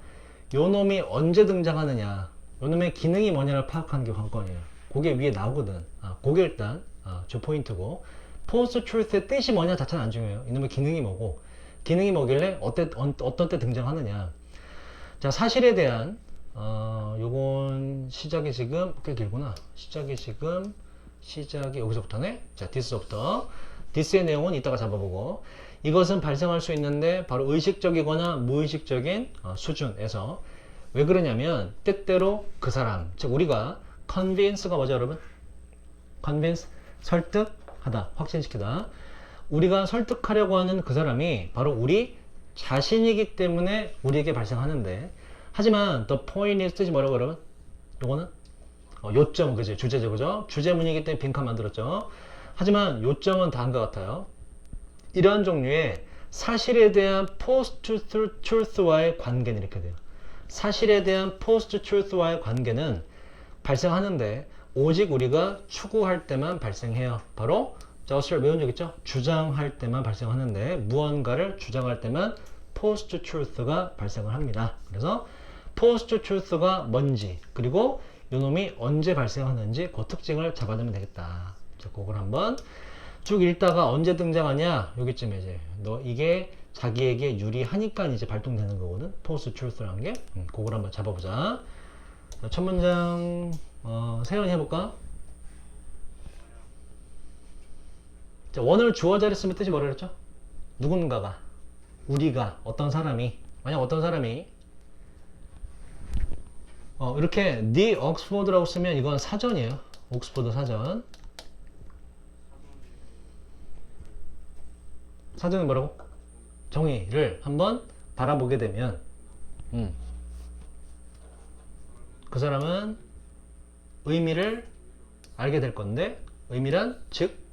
요 놈이 언제 등장하느냐, 요 놈의 기능이 뭐냐를 파악하는 게 관건이에요. 그게 위에 나오거든. 그게 일단 주 포인트고, post truth의 뜻이 뭐냐 자체는 안 중요해요. 이놈의 기능이 뭐고, 기능이 뭐길래 어떤 때 등장하느냐. 자, 사실에 대한 요건 시작이 지금 꽤 길구나. 시작이 여기서부터네. 자, this부터 this의 내용은 이따가 잡아보고, 이것은 발생할 수 있는데 바로 의식적이거나 무의식적인 수준에서 왜 그러냐면 때때로 그 사람, 즉 우리가 convince가 뭐죠 여러분? convince, 설득하다, 확신시키다. 우리가 설득하려고 하는 그 사람이 바로 우리 자신이기 때문에 우리에게 발생하는데, 하지만 the point is 뜻이 뭐라고 여러분? 요거는 요점, 그지? 주제죠, 그죠? 주제문이기 때문에 빈칸 만들었죠. 하지만 요점은 다음과 같아요. 이러한 종류의 사실에 대한 post-truth와의 관계는 이렇게 돼요. 사실에 대한 post-truth와의 관계는 발생하는데 오직 우리가 추구할 때만 발생해요. 바로 저스를 외운 적 있죠? 주장할 때만 발생하는데 무언가를 주장할 때만 post-truth가 발생을 합니다. 그래서 post-truth가 뭔지, 그리고 이놈이 언제 발생하는지 그 특징을 잡아내면 되겠다. 자, 그걸 한번 쭉 읽다가 언제 등장하냐? 여기쯤에 이제 너 이게 자기에게 유리하니까 이제 발동되는 거거든. post-truth라는 게. 그걸 한번 잡아보자. 자, 첫 문장 세연이 해볼까? 자, 원을 주어 자리 쓰면 뜻이 뭐라 그랬죠? 누군가가, 우리가, 어떤 사람이, 만약 어떤 사람이 이렇게 the Oxford라고 쓰면 이건 사전이에요. 옥스포드 사전. 사전은 뭐라고? 정의를 한번 바라보게 되면 그 사람은 의미를 알게 될 건데, 의미란 즉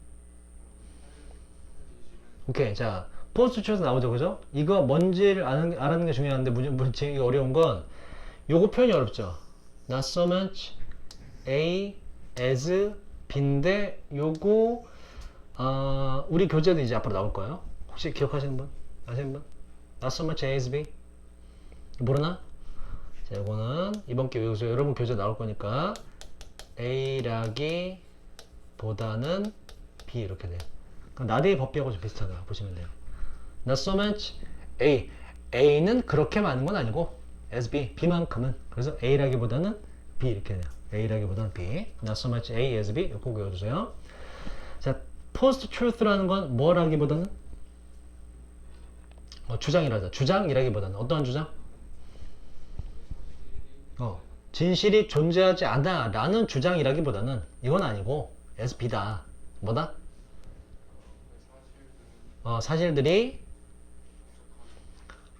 오케이. 자, 포스트 트루스 나오죠, 그죠? 이거 뭔지를 알아는 게 중요한데 문제 어려운 건 요거 표현이 어렵죠. Not so much A as B인데 요거 우리 교재도 이제 앞으로 나올 거예요. 혹시 기억하시는 분? 아시는 분? Not so much A as B 모르나? 자, 요거는 이번 기회에 여러분 교재 나올 거니까 A라기 보다는 B 이렇게 돼요. 나대의 법비하고 좀 비슷하다 보시면 돼요. Not so much A. A는 그렇게 많은 건 아니고 as B. B만큼은. 그래서 A라기보다는 B 이렇게 돼요. A라기보다는 B. Not so much A as B. 꼭 외워주세요. 자, post-truth라는 건 뭐라기보다는 주장이라자. 주장이라기보다는 어떠한 주장? 진실이 존재하지 않아 라는 주장이라기보다는 이건 아니고 as B다. 뭐다? 사실들이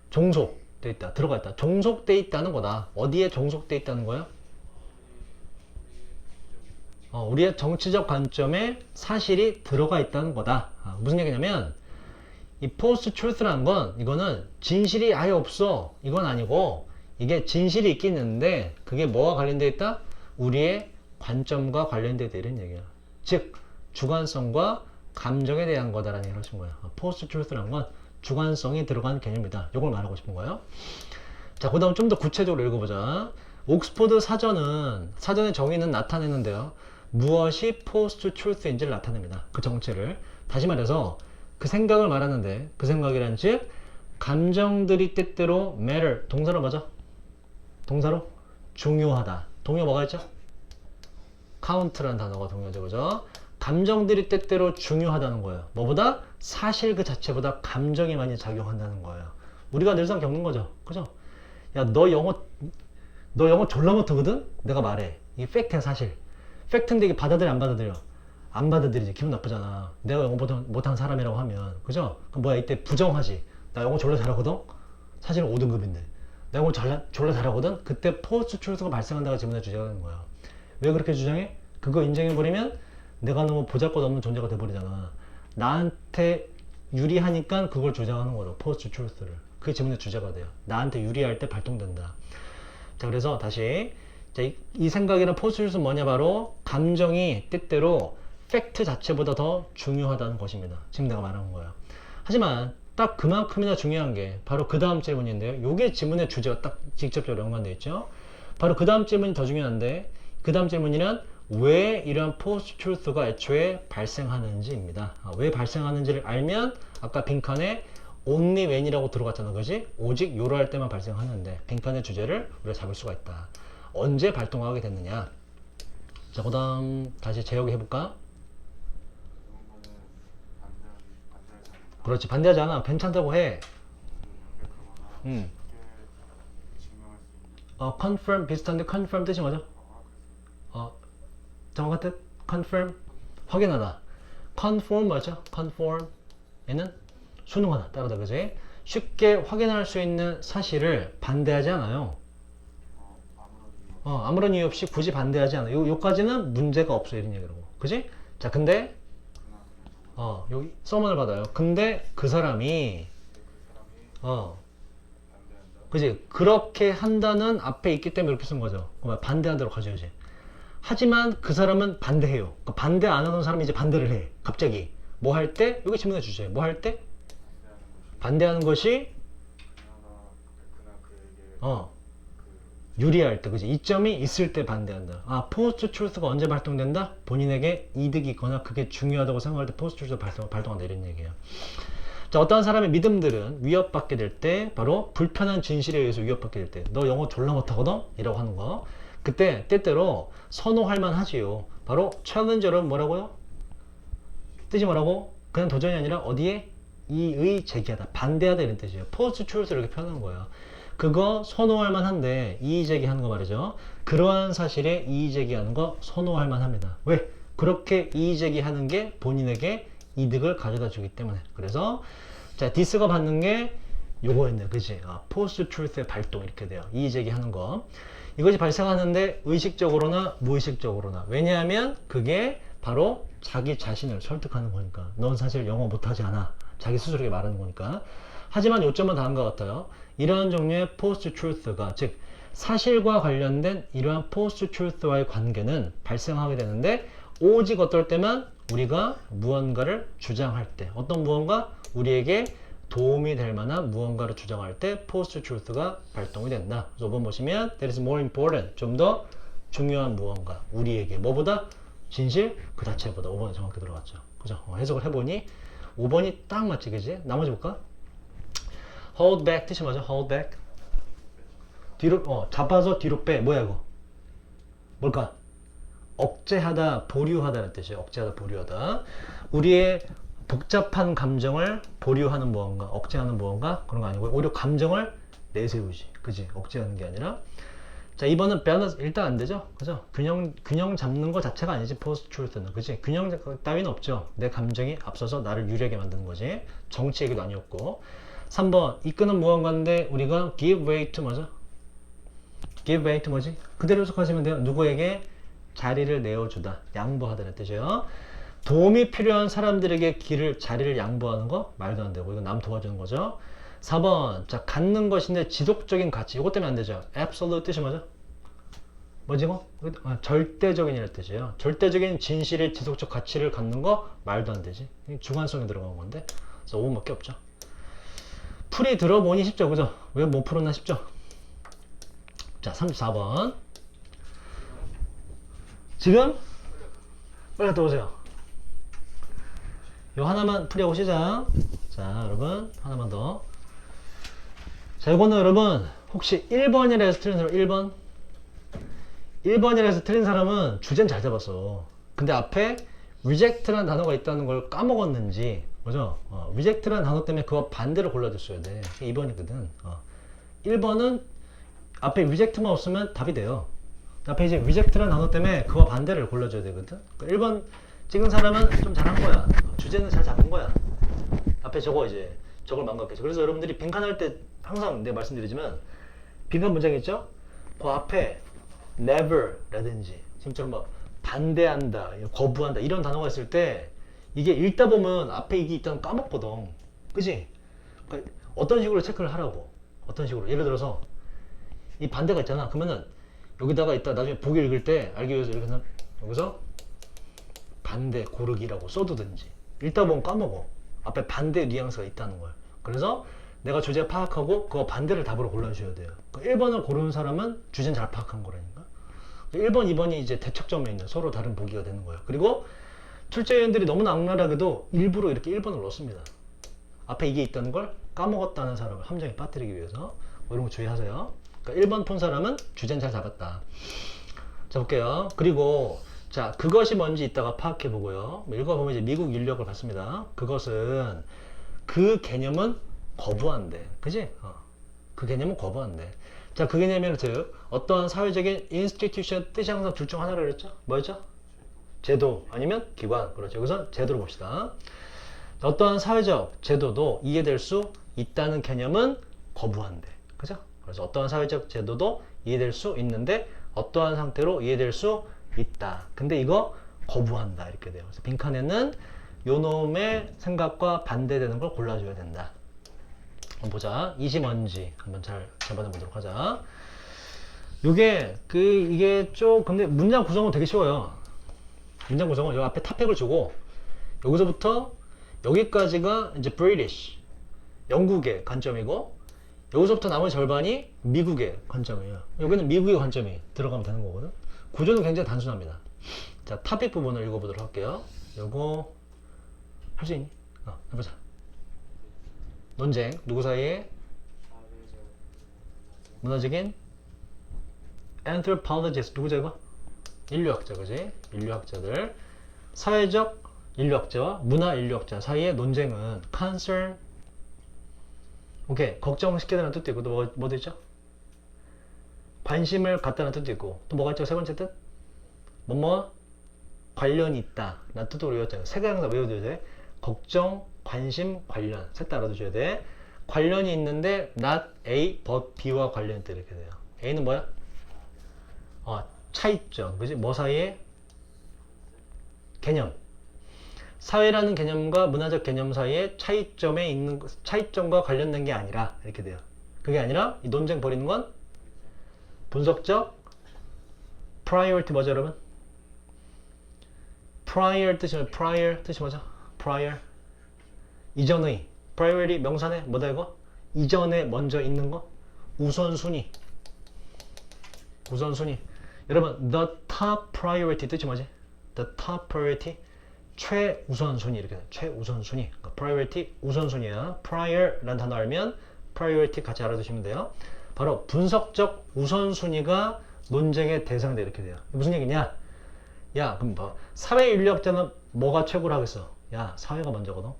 종속돼 있다, 들어가 있다. 종속돼 있다는 거다. 어디에 종속돼 있다는 거야? 우리의 정치적 관점에 사실이 들어가 있다는 거다. 무슨 얘기냐면 이 post truth라는 건 이거는 진실이 아예 없어 이건 아니고, 이게 진실이 있긴 있는데 그게 뭐와 관련되어 있다? 우리의 관점과 관련되어 있다 이런 얘기야. 즉 주관성과 감정에 대한 거다라는 얘기를 하신 거예요. post truth라는 건 주관성이 들어간 개념이다. 이걸 말하고 싶은 거예요. 자, 그 다음 좀 더 구체적으로 읽어보자. 옥스포드 사전의 정의는 나타내는데요. 무엇이 post truth인지를 나타냅니다. 그 정체를. 다시 말해서 그 생각을 말하는데, 그 생각이란 즉 감정들이 때때로 matter, 동사로 뭐죠? 동사로 중요하다. 동요 뭐가 있죠? count라는 단어가 동요죠, 그죠? 감정들이 때때로 중요하다는 거예요. 뭐보다? 사실 그 자체보다 감정이 많이 작용한다는 거예요. 우리가 늘상 겪는 거죠. 그죠? 야, 너 영어 졸라 못하거든? 내가 말해. 이게 팩트야, 사실. 팩트인데 이게 받아들여, 안 받아들여? 안 받아들이지. 기분 나쁘잖아. 내가 영어 못한 사람이라고 하면. 그죠? 그럼 뭐야, 이때 부정하지. 나 영어 졸라 잘하거든? 사실은 5등급인데. 나 영어 졸라 잘하거든? 그때 포스트 트루스가 발생한다가 지문의 주제가 되는 거야. 왜 그렇게 주장해? 그거 인정해버리면 내가 너무 보잘것없는 존재가 돼버리잖아. 나한테 유리하니까 그걸 주장하는 거죠. 포스트 트루스를. 그게 지문의 주제가 돼요. 나한테 유리할 때 발동된다. 자, 그래서 다시 자, 이 생각이란 포스트 트루스는 뭐냐? 바로 감정이 때때로 팩트 자체보다 더 중요하다는 것입니다. 지금 내가 말한 거예요. 하지만 딱 그만큼이나 중요한 게 바로 그 다음 질문인데요. 요게 지문의 주제와 딱 직접적으로 연관되어 있죠. 바로 그 다음 질문이 더 중요한데, 그 다음 질문이란 왜 이런 포스트 트루스가 애초에 발생하는지입니다. 왜 발생하는지를 알면 아까 빈칸에 only when이라고 들어갔잖아, 그지? 오직 요럴 때만 발생하는데 빈칸의 주제를 우리가 잡을 수가 있다. 언제 발동하게 됐느냐? 자, 그 다음 다시 재혁이 해볼까? 좋은 거는 반대할 자니까 그렇지. 반대하지 않아. 괜찮다고 해. 명백하거나 음. 쉽게 증명할 수 있는 confirm 비슷한데 confirm 뜻이 뭐죠? 그렇습니다. 정확한 뜻? confirm 확인하다. conform 뭐죠? conform 얘는 순응하다. 따르다. 그지? 쉽게 확인할 수 있는 사실을 반대하지 않아요. 아무런 이유 아무런 이유 없이 굳이 반대하지 않아. 요까지는 문제가 없어. 이런 얘기라고. 그지? 자, 근데 그나 그냥 누구 여기 서문을 받아요. 근데 그 사람이 그 사람이 어 반대한다. 그지? 그렇게 한다는 앞에 있기 때문에 이렇게 쓴 거죠. 반대한다로 가져야지. 하지만 그 사람은 반대해요. 그러니까 반대 안 하는 사람이 이제 반대를 해. 갑자기. 뭐 할 때? 여기 질문해 주세요. 뭐 할 때? 반대하는 것이 반대하는 것이 그나 그에게 그 유리할 때, 그지? 이점이 있을 때 반대한다. 포스트 트루스가 언제 발동된다? 본인에게 이득이 있거나 그게 중요하다고 생각할 때 포스트 트루스가 발동한다. 이런 얘기예요. 자, 어떤 사람의 믿음들은 위협받게 될 때, 바로 불편한 진실에 의해서 위협받게 될 때, 너 영어 졸라 못하거든? 이라고 하는 거. 그때, 때때로 선호할 만 하지요. 바로 챌린저는 뭐라고요? 뜻이 뭐라고? 그냥 도전이 아니라 어디에? 이의 제기하다. 반대하다 이런 뜻이에요. 포스트 트루스 이렇게 표현한 거예요. 그거 선호할 만한데 이의 제기하는 거 말이죠. 그러한 사실에 이의 제기하는 거 선호할 만합니다. 왜? 그렇게 이의 제기하는 게 본인에게 이득을 가져다 주기 때문에. 그래서 자, 디스가 받는 게 요거였네. 그치? 포스트 트루스의 발동 이렇게 돼요. 이의 제기하는 거. 이것이 발생하는데 의식적으로나 무의식적으로나. 왜냐하면 그게 바로 자기 자신을 설득하는 거니까. 넌 사실 영어 못하지 않아. 자기 스스로에게 말하는 거니까. 하지만 요점은 다른 것 같아요. 이러한 종류의 포스트 트루스가, 즉 사실과 관련된 이러한 포스트 트루스와의 관계는 발생하게 되는데, 오직 어떨 때만 우리가 무언가를 주장할 때, 어떤 무언가 우리에게 도움이 될 만한 무언가를 주장할 때 포스트 트루스가 발동이 된다. 그래서 5번 보시면 that is more important, 좀 더 중요한 무언가, 우리에게 뭐보다? 진실 그 자체보다. 5번에 정확히 들어갔죠. 그죠? 해석을 해보니 5번이 딱 맞지. 그지? 나머지 볼까? hold back 뜻이 뭐죠? hold back 뒤로 잡아서 뒤로 빼. 뭐야 이거? 뭘까? 억제하다, 보류하다는 뜻이에요. 억제하다, 보류하다. 우리의 복잡한 감정을 보류하는 무언가, 억제하는 무언가, 그런 거 아니고 오히려 감정을 내세우지. 그지? 억제하는 게 아니라. 자, 2번은 밸런스 일단 안 되죠. 그죠? 균형 잡는 거 자체가 아니지. 포스트 트루스는. 그지? 균형 따위는 없죠. 내 감정이 앞서서 나를 유리하게 만드는 거지. 정치 얘기도 아니었고. 3번 이끄는 무언가인데 우리가 give way to 뭐죠? give way to 뭐지? 그대로 해석하시면 돼요. 누구에게 자리를 내어주다, 양보하다는 뜻이에요. 도움이 필요한 사람들에게 자리를 양보하는 거 말도 안 되고, 이건 남 도와주는 거죠. 4번, 자, 갖는 것인데 지속적인 가치. 이것 때문에 안 되죠. absolute 뜻이 뭐죠? 뭐지 이거? 절대적인 이라는 뜻이에요. 절대적인 진실의 지속적 가치를 갖는 거 말도 안 되지. 주관성이 들어간 건데. 그래서 5번밖에 없죠. 풀이 들어보니 쉽죠, 그죠? 왜 못 풀었나 싶죠? 자, 34번. 지금? 빨리 갔다 오세요. 요 하나만 풀이하고 시작. 자, 여러분, 하나만 더. 자, 이거는 여러분, 혹시 1번이라 해서 틀린 사람, 1번? 1번이라 해서 틀린 사람은 주제는 잘 잡았어. 근데 앞에 reject라는 단어가 있다는 걸 까먹었는지, 그죠? reject라는 단어 때문에 그거 반대로 골라줬어야 돼. 2번이거든. 1번은 앞에 reject만 없으면 답이 돼요. 앞에 이제 reject라는 단어 때문에 그거 반대를 골라줘야 되거든. 그러니까 1번 찍은 사람은 좀 잘한 거야. 주제는 잘 잡은 거야. 앞에 저걸 망각했죠. 그래서 여러분들이 빈칸 할 때 항상 내가 말씀드리지만, 빈칸 문장 있죠? 그 앞에 never 라든지 지금처럼 뭐 반대한다, 거부한다 이런 단어가 있을 때 이게 읽다 보면 앞에 이게 있다는 까먹거든. 그치? 그러니까 어떤 식으로 체크를 하라고. 어떤 식으로. 예를 들어서 이 반대가 있잖아. 그러면은 여기다가 있다 나중에 보기 읽을 때 알기 위해서 이렇게 여기서 반대 고르기라고 써두든지. 읽다 보면 까먹어. 앞에 반대 뉘앙스가 있다는 거야. 그래서 내가 주제 파악하고 그거 반대를 답으로 골라주셔야 돼요. 1번을 고르는 사람은 주제는 잘 파악한 거라니까. 1번, 2번이 이제 대척점에 있는 서로 다른 보기가 되는 거예요. 그리고 출제위원들이 너무나 악랄하게도 일부러 이렇게 1번을 넣습니다. 앞에 이게 있다는 걸 까먹었다는 사람을 함정에 빠뜨리기 위해서. 이런 거 주의하세요. 그러니까 1번 푼 사람은 주제는 잘 잡았다. 자, 볼게요. 그리고 자, 그것이 뭔지 이따가 파악해 보고요. 읽어보면 이제 미국 인력을 봤습니다. 그것은 그 개념은 거부한대. 그지? 그 개념은 거부한대. 자, 그 개념에는 즉 어떠한 사회적인 institution 뜻이 항상 둘 중 하나를 그랬죠? 뭐였죠? 제도 아니면 기관. 그렇죠. 여기서 제도로 봅시다. 어떠한 사회적 제도도 이해될 수 있다는 개념은 거부한대. 그죠? 그래서 어떠한 사회적 제도도 이해될 수 있는데 어떠한 상태로 이해될 수 있다. 근데 이거 거부한다. 이렇게 돼요. 그래서 빈칸에는 요놈의 생각과 반대되는 걸 골라줘야 된다. 한번 보자. 이지 뭔지 한번 잘 잡아내보도록 하자. 이게 근데 문장 구성은 되게 쉬워요. 문장 구성은 여기 앞에 탑팩을 주고 여기서부터 여기까지가 이제 British, 영국의 관점이고 여기서부터 나머지 절반이 미국의 관점이에요. 여기는 미국의 관점이 들어가면 되는 거거든. 구조는 굉장히 단순합니다. 자, 탑픽 부분을 읽어보도록 할게요. 요거 할 수 있니? 해보자. 논쟁 누구 사이에? 문화적인 anthropologist 누구죠 이거? 인류학자 그지? 인류학자들 사회적 인류학자와 문화 인류학자 사이의 논쟁은 concern 오케이 걱정시키다는 뜻도 있고 또 뭐도 있죠? 관심을 갖다는 뜻도 있고 또 뭐가 있죠? 세 번째 뜻? 뭐뭐 관련이 있다 라는 뜻으로 외웠잖아요. 세 가지 항상 외워둬야 돼. 걱정, 관심, 관련 셋 다 알아두셔야 돼. 관련이 있는데 not A but B와 관련이 있다 이렇게 돼요. A는 뭐야? 차이점 그지? 뭐 사이에? 개념 사회라는 개념과 문화적 개념 사이에 차이점과 관련된 게 아니라 이렇게 돼요. 그게 아니라 이 논쟁 벌이는 건 분석적 priority 뭐죠 여러분? prior 뜻이 뭐죠? prior 이전의 priority 명사네 뭐다 이거? 이전에 먼저 있는 거 우선순위 여러분 the top priority 뜻이 뭐지? the top priority 최우선순위 이렇게 돼요. 최우선순위 그러니까 priority 우선순위야. prior라는 단어 알면 priority 같이 알아두시면 돼요. 바로 분석적 우선순위가 논쟁의 대상돼 이렇게 돼요. 무슨 얘기냐? 야 그럼 뭐 사회인류학자는 뭐가 최고로 하겠어? 야 사회가 먼저거든.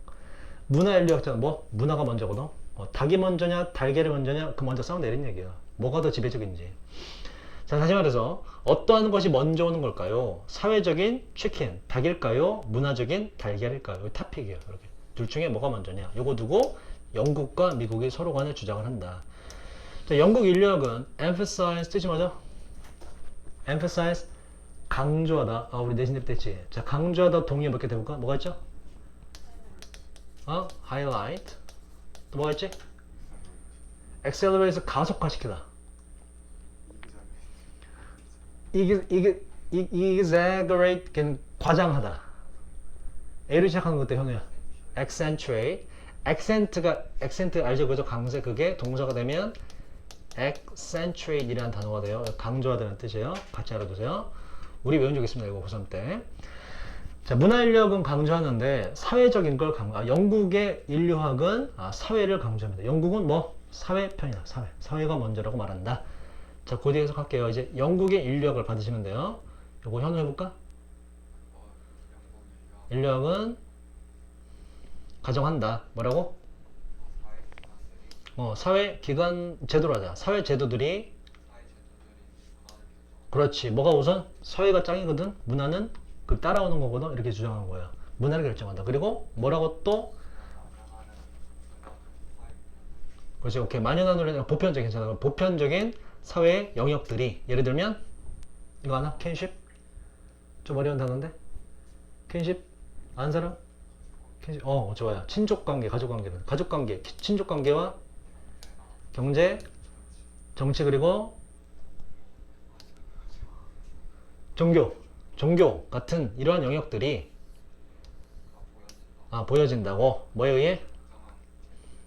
문화인류학자는 뭐? 문화가 먼저거든. 닭이 먼저냐 달걀이 먼저냐 그 먼저 싸운다 이런 얘기야. 뭐가 더 지배적인지. 자 다시 말해서 어떠한 것이 먼저 오는 걸까요? 사회적인 치킨 닭일까요? 문화적인 달걀일까요? 이 탑픽이에요. 이렇게 둘 중에 뭐가 먼저냐? 요거 두고 영국과 미국이 서로 간에 주장을 한다. 자, 영국 인류학은 emphasize 뜻이 뭐죠? emphasize 강조하다. 우리 내신 때 했지. 자 강조하다 동의어 몇 개 대볼까? 뭐가 있죠? highlight 또 뭐가 있지? accelerate 가속화시키다. exaggerate 걔는 과장하다. A로 시작하는 것 때문에 현우야. accentuate accent 알죠? 그죠? 강세 그게 동사가 되면 accentuate 이라는 단어가 돼요. 강조하다는 뜻이에요. 같이 알아두세요. 우리 외운 적 있습니다. 이거 고3 때. 자, 문화인류학은 강조하는데 사회적인 걸 영국의 인류학은 사회를 강조합니다. 영국은 뭐? 사회편이다. 사회가 먼저라고 말한다. 자, 그 뒤에 해석할게요. 이제 영국의 인류학을 받으시면 돼요. 요거 현우 해볼까? 인류학은 가정한다. 뭐라고? 사회 기관 제도로 하자. 사회 제도들이 그렇지. 뭐가 우선? 사회가 짱이거든. 문화는 그 따라오는 거거든. 이렇게 주장하는 거야. 문화를 결정한다. 그리고 뭐라고 또? 그렇지. 오케이. 만연한 논리는 보편적인 괜찮아. 보편적인 사회 영역들이 예를 들면 이거 하나? 킨십? 좀 어려운 단어인데? 킨십? 아는 사람? 킨십? 좋아요. 친족관계, 가족관계는 가족관계, 친족관계와 경제, 정치 그리고 종교 같은 이러한 영역들이 보여진다고. 뭐에 의해?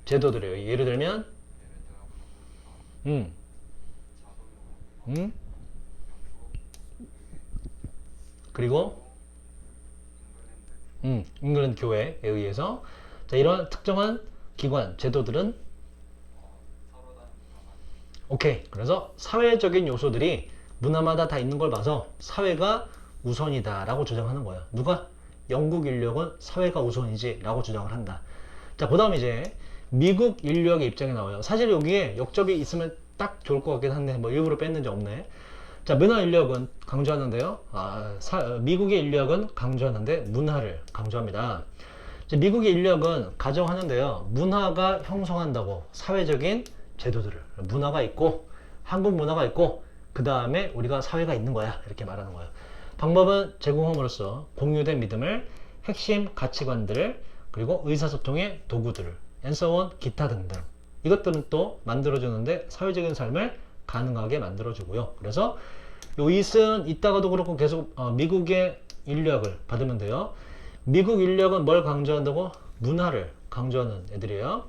제도들에 의해. 예를 들면 그리고 잉글랜드 교회에 의해서 자, 이러한 특정한 기관, 제도들은 오케이. 그래서 사회적인 요소들이 문화마다 다 있는 걸 봐서 사회가 우선이다 라고 주장하는 거야. 누가? 영국 인력은 사회가 우선이지 라고 주장을 한다. 자, 그 다음 이제 미국 인류학의 입장이 나와요. 사실 여기에 역접이 있으면 딱 좋을 것 같긴 한데 뭐 일부러 뺐는지 없네. 자, 문화 인류학은 강조하는데요. 미국의 인류학은 강조하는데 문화를 강조합니다. 이제 미국의 인류학은 가정하는데요. 문화가 형성한다고 사회적인 제도들을 문화가 있고 한국 문화가 있고 그 다음에 우리가 사회가 있는 거야 이렇게 말하는 거예요. 방법은 제공함으로써 공유된 믿음을 핵심 가치관들을 그리고 의사소통의 도구들을 and so on 기타 등등 이것들은 또 만들어주는데 사회적인 삶을 가능하게 만들어주고요. 그래서 요 이은 이따가도 그렇고 계속 미국의 인류학을 받으면 돼요. 미국 인류학은 뭘 강조한다고? 문화를 강조하는 애들이에요.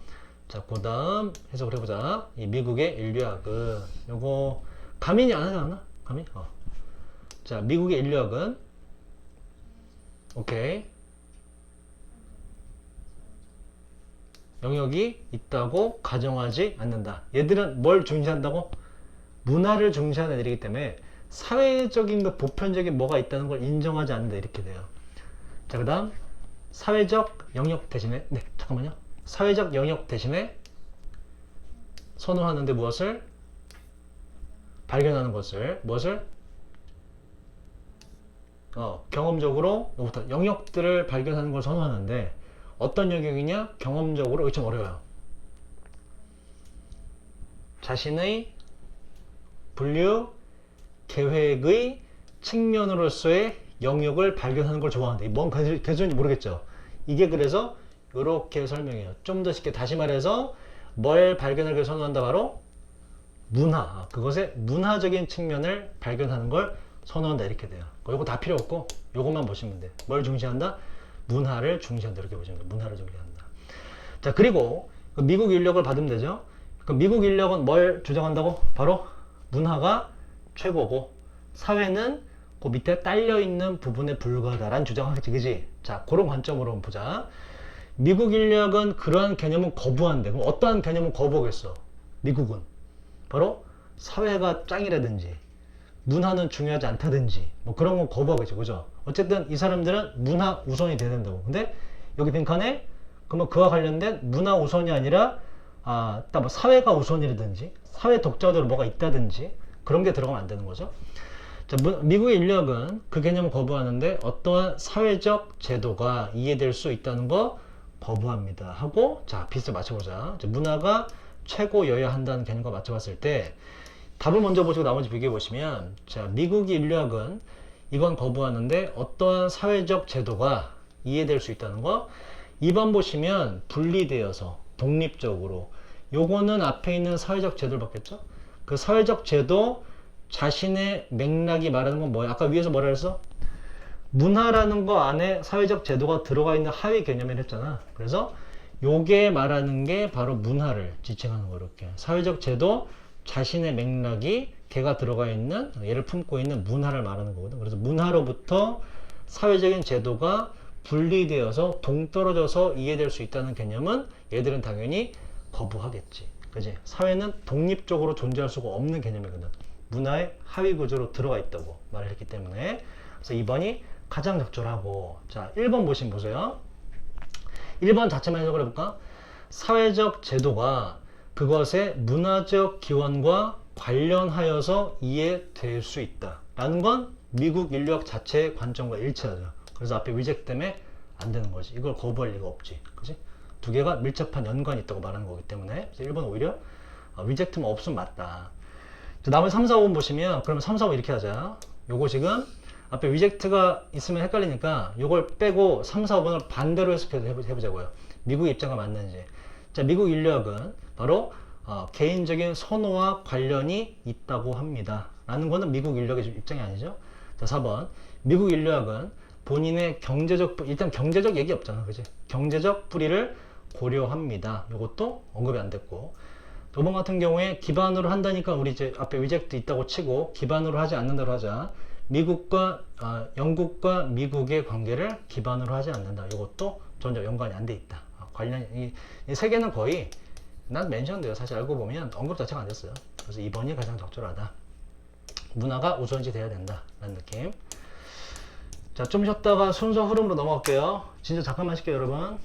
자, 그 다음 해석을 해보자. 이 미국의 인류학은 요거 가민이 안 하지 않나? 가민? 자, 미국의 인류학은 오케이 영역이 있다고 가정하지 않는다. 얘들은 뭘 중시한다고? 문화를 중시하는 애들이기 때문에 사회적인 거 보편적인 뭐가 있다는 걸 인정하지 않는다 이렇게 돼요. 자, 그 다음 사회적 영역 대신에 잠깐만요. 사회적 영역 대신에 선호하는데 무엇을? 발견하는 것을 무엇을? 경험적으로 요부터 영역들을 발견하는 걸 선호하는데 어떤 영역이냐? 경험적으로 이거 좀 어려워요. 자신의 분류 계획의 측면으로서의 영역을 발견하는 걸 좋아하는데 뭔 개수인지 모르겠죠. 이게 그래서 이렇게 설명해요. 좀 더 쉽게 다시 말해서 뭘 발견하길 선호한다? 바로 문화, 그것의 문화적인 측면을 발견하는 걸 선호한다 이렇게 돼요. 이거 다 필요 없고 이것만 보시면 돼. 뭘 중시한다? 문화를 중시한다 이렇게 보시면 돼요. 문화를 중시한다. 자, 그리고 미국 인력을 받으면 되죠. 미국 인력은 뭘 주장한다고? 바로 문화가 최고고 사회는 그 밑에 딸려있는 부분에 불과하다라는 주장하겠지, 그지? 자, 그런 관점으로 한번 보자. 미국 인력은 그러한 개념은 거부한대. 그럼 어떠한 개념은 거부하겠어? 미국은 바로 사회가 짱이라든지 문화는 중요하지 않다든지 뭐 그런 건 거부하겠죠, 그죠? 어쨌든 이 사람들은 문화 우선이 돼야 된다고. 근데 여기 빈칸에 그러면 그와 관련된 문화 우선이 아니라 딱 뭐 사회가 우선이라든지 사회 독자적으로 뭐가 있다든지 그런 게 들어가면 안 되는 거죠. 자, 미국의 인력은 그 개념을 거부하는데 어떠한 사회적 제도가 이해될 수 있다는 거 거부합니다 하고, 자, 비슷하게 맞춰보자. 문화가 최고여야 한다는 개념과 맞춰봤을 때 답을 먼저 보시고 나머지 비교해 보시면, 자, 미국의 인력은 이건 거부하는데 어떠한 사회적 제도가 이해될 수 있다는 거. 2번 보시면 분리되어서 독립적으로, 요거는 앞에 있는 사회적 제도를 받겠죠. 그 사회적 제도 자신의 맥락이 말하는 건 뭐야? 아까 위에서 뭐라 했어? 문화라는 거 안에 사회적 제도가 들어가 있는 하위 개념이라 했잖아. 그래서 요게 말하는 게 바로 문화를 지칭하는 거. 이렇게 사회적 제도 자신의 맥락이 걔가 들어가 있는, 얘를 품고 있는 문화를 말하는 거거든. 그래서 문화로부터 사회적인 제도가 분리되어서 동떨어져서 이해될 수 있다는 개념은 얘들은 당연히 거부하겠지. 그지? 사회는 독립적으로 존재할 수가 없는 개념이거든. 문화의 하위 구조로 들어가 있다고 말을 했기 때문에. 그래서 2번이 가장 적절하고. 자, 1번 보세요. 1번 자체만 해석을 해볼까? 사회적 제도가 그것의 문화적 기원과 관련하여서 이해될 수 있다 라는 건 미국 인류학 자체의 관점과 일치하죠. 그래서 앞에 리젝트 때문에 안 되는 거지. 이걸 거부할 리가 없지. 그치? 두 개가 밀접한 연관이 있다고 말하는 거기 때문에. 그래서 1번 오히려 리젝트만 없으면 맞다. 나머지 3, 4, 5번 보시면, 그러면 3, 4, 5 이렇게 하자. 요거 지금 앞에 리젝트가 있으면 헷갈리니까 요걸 빼고 3, 4, 5번을 반대로 해보자고요. 미국 입장과 맞는지. 자, 미국 인류학은 바로 개인적인 선호와 관련이 있다고 합니다 라는 거는 미국 인류학의 입장이 아니죠. 자, 4번 미국 인류학은 본인의 일단 경제적 얘기 없잖아, 그지? 경제적 뿌리를 고려합니다. 이것도 언급이 안 됐고, 5번 같은 경우에 기반으로 한다니까 우리 이제 앞에 리젝트 있다고 치고 기반으로 하지 않는다로 하자. 영국과 미국의 관계를 기반으로 하지 않는다. 이것도 전혀 연관이 안 돼 있다. 이 세 개는 거의 난 멘션돼요. 사실 알고 보면 언급 자체가 안 됐어요. 그래서 2번이 가장 적절하다. 문화가 우선시 돼야 된다 라는 느낌. 자, 좀 쉬었다가 순서 흐름으로 넘어갈게요. 진짜 잠깐만 쉴게요, 여러분.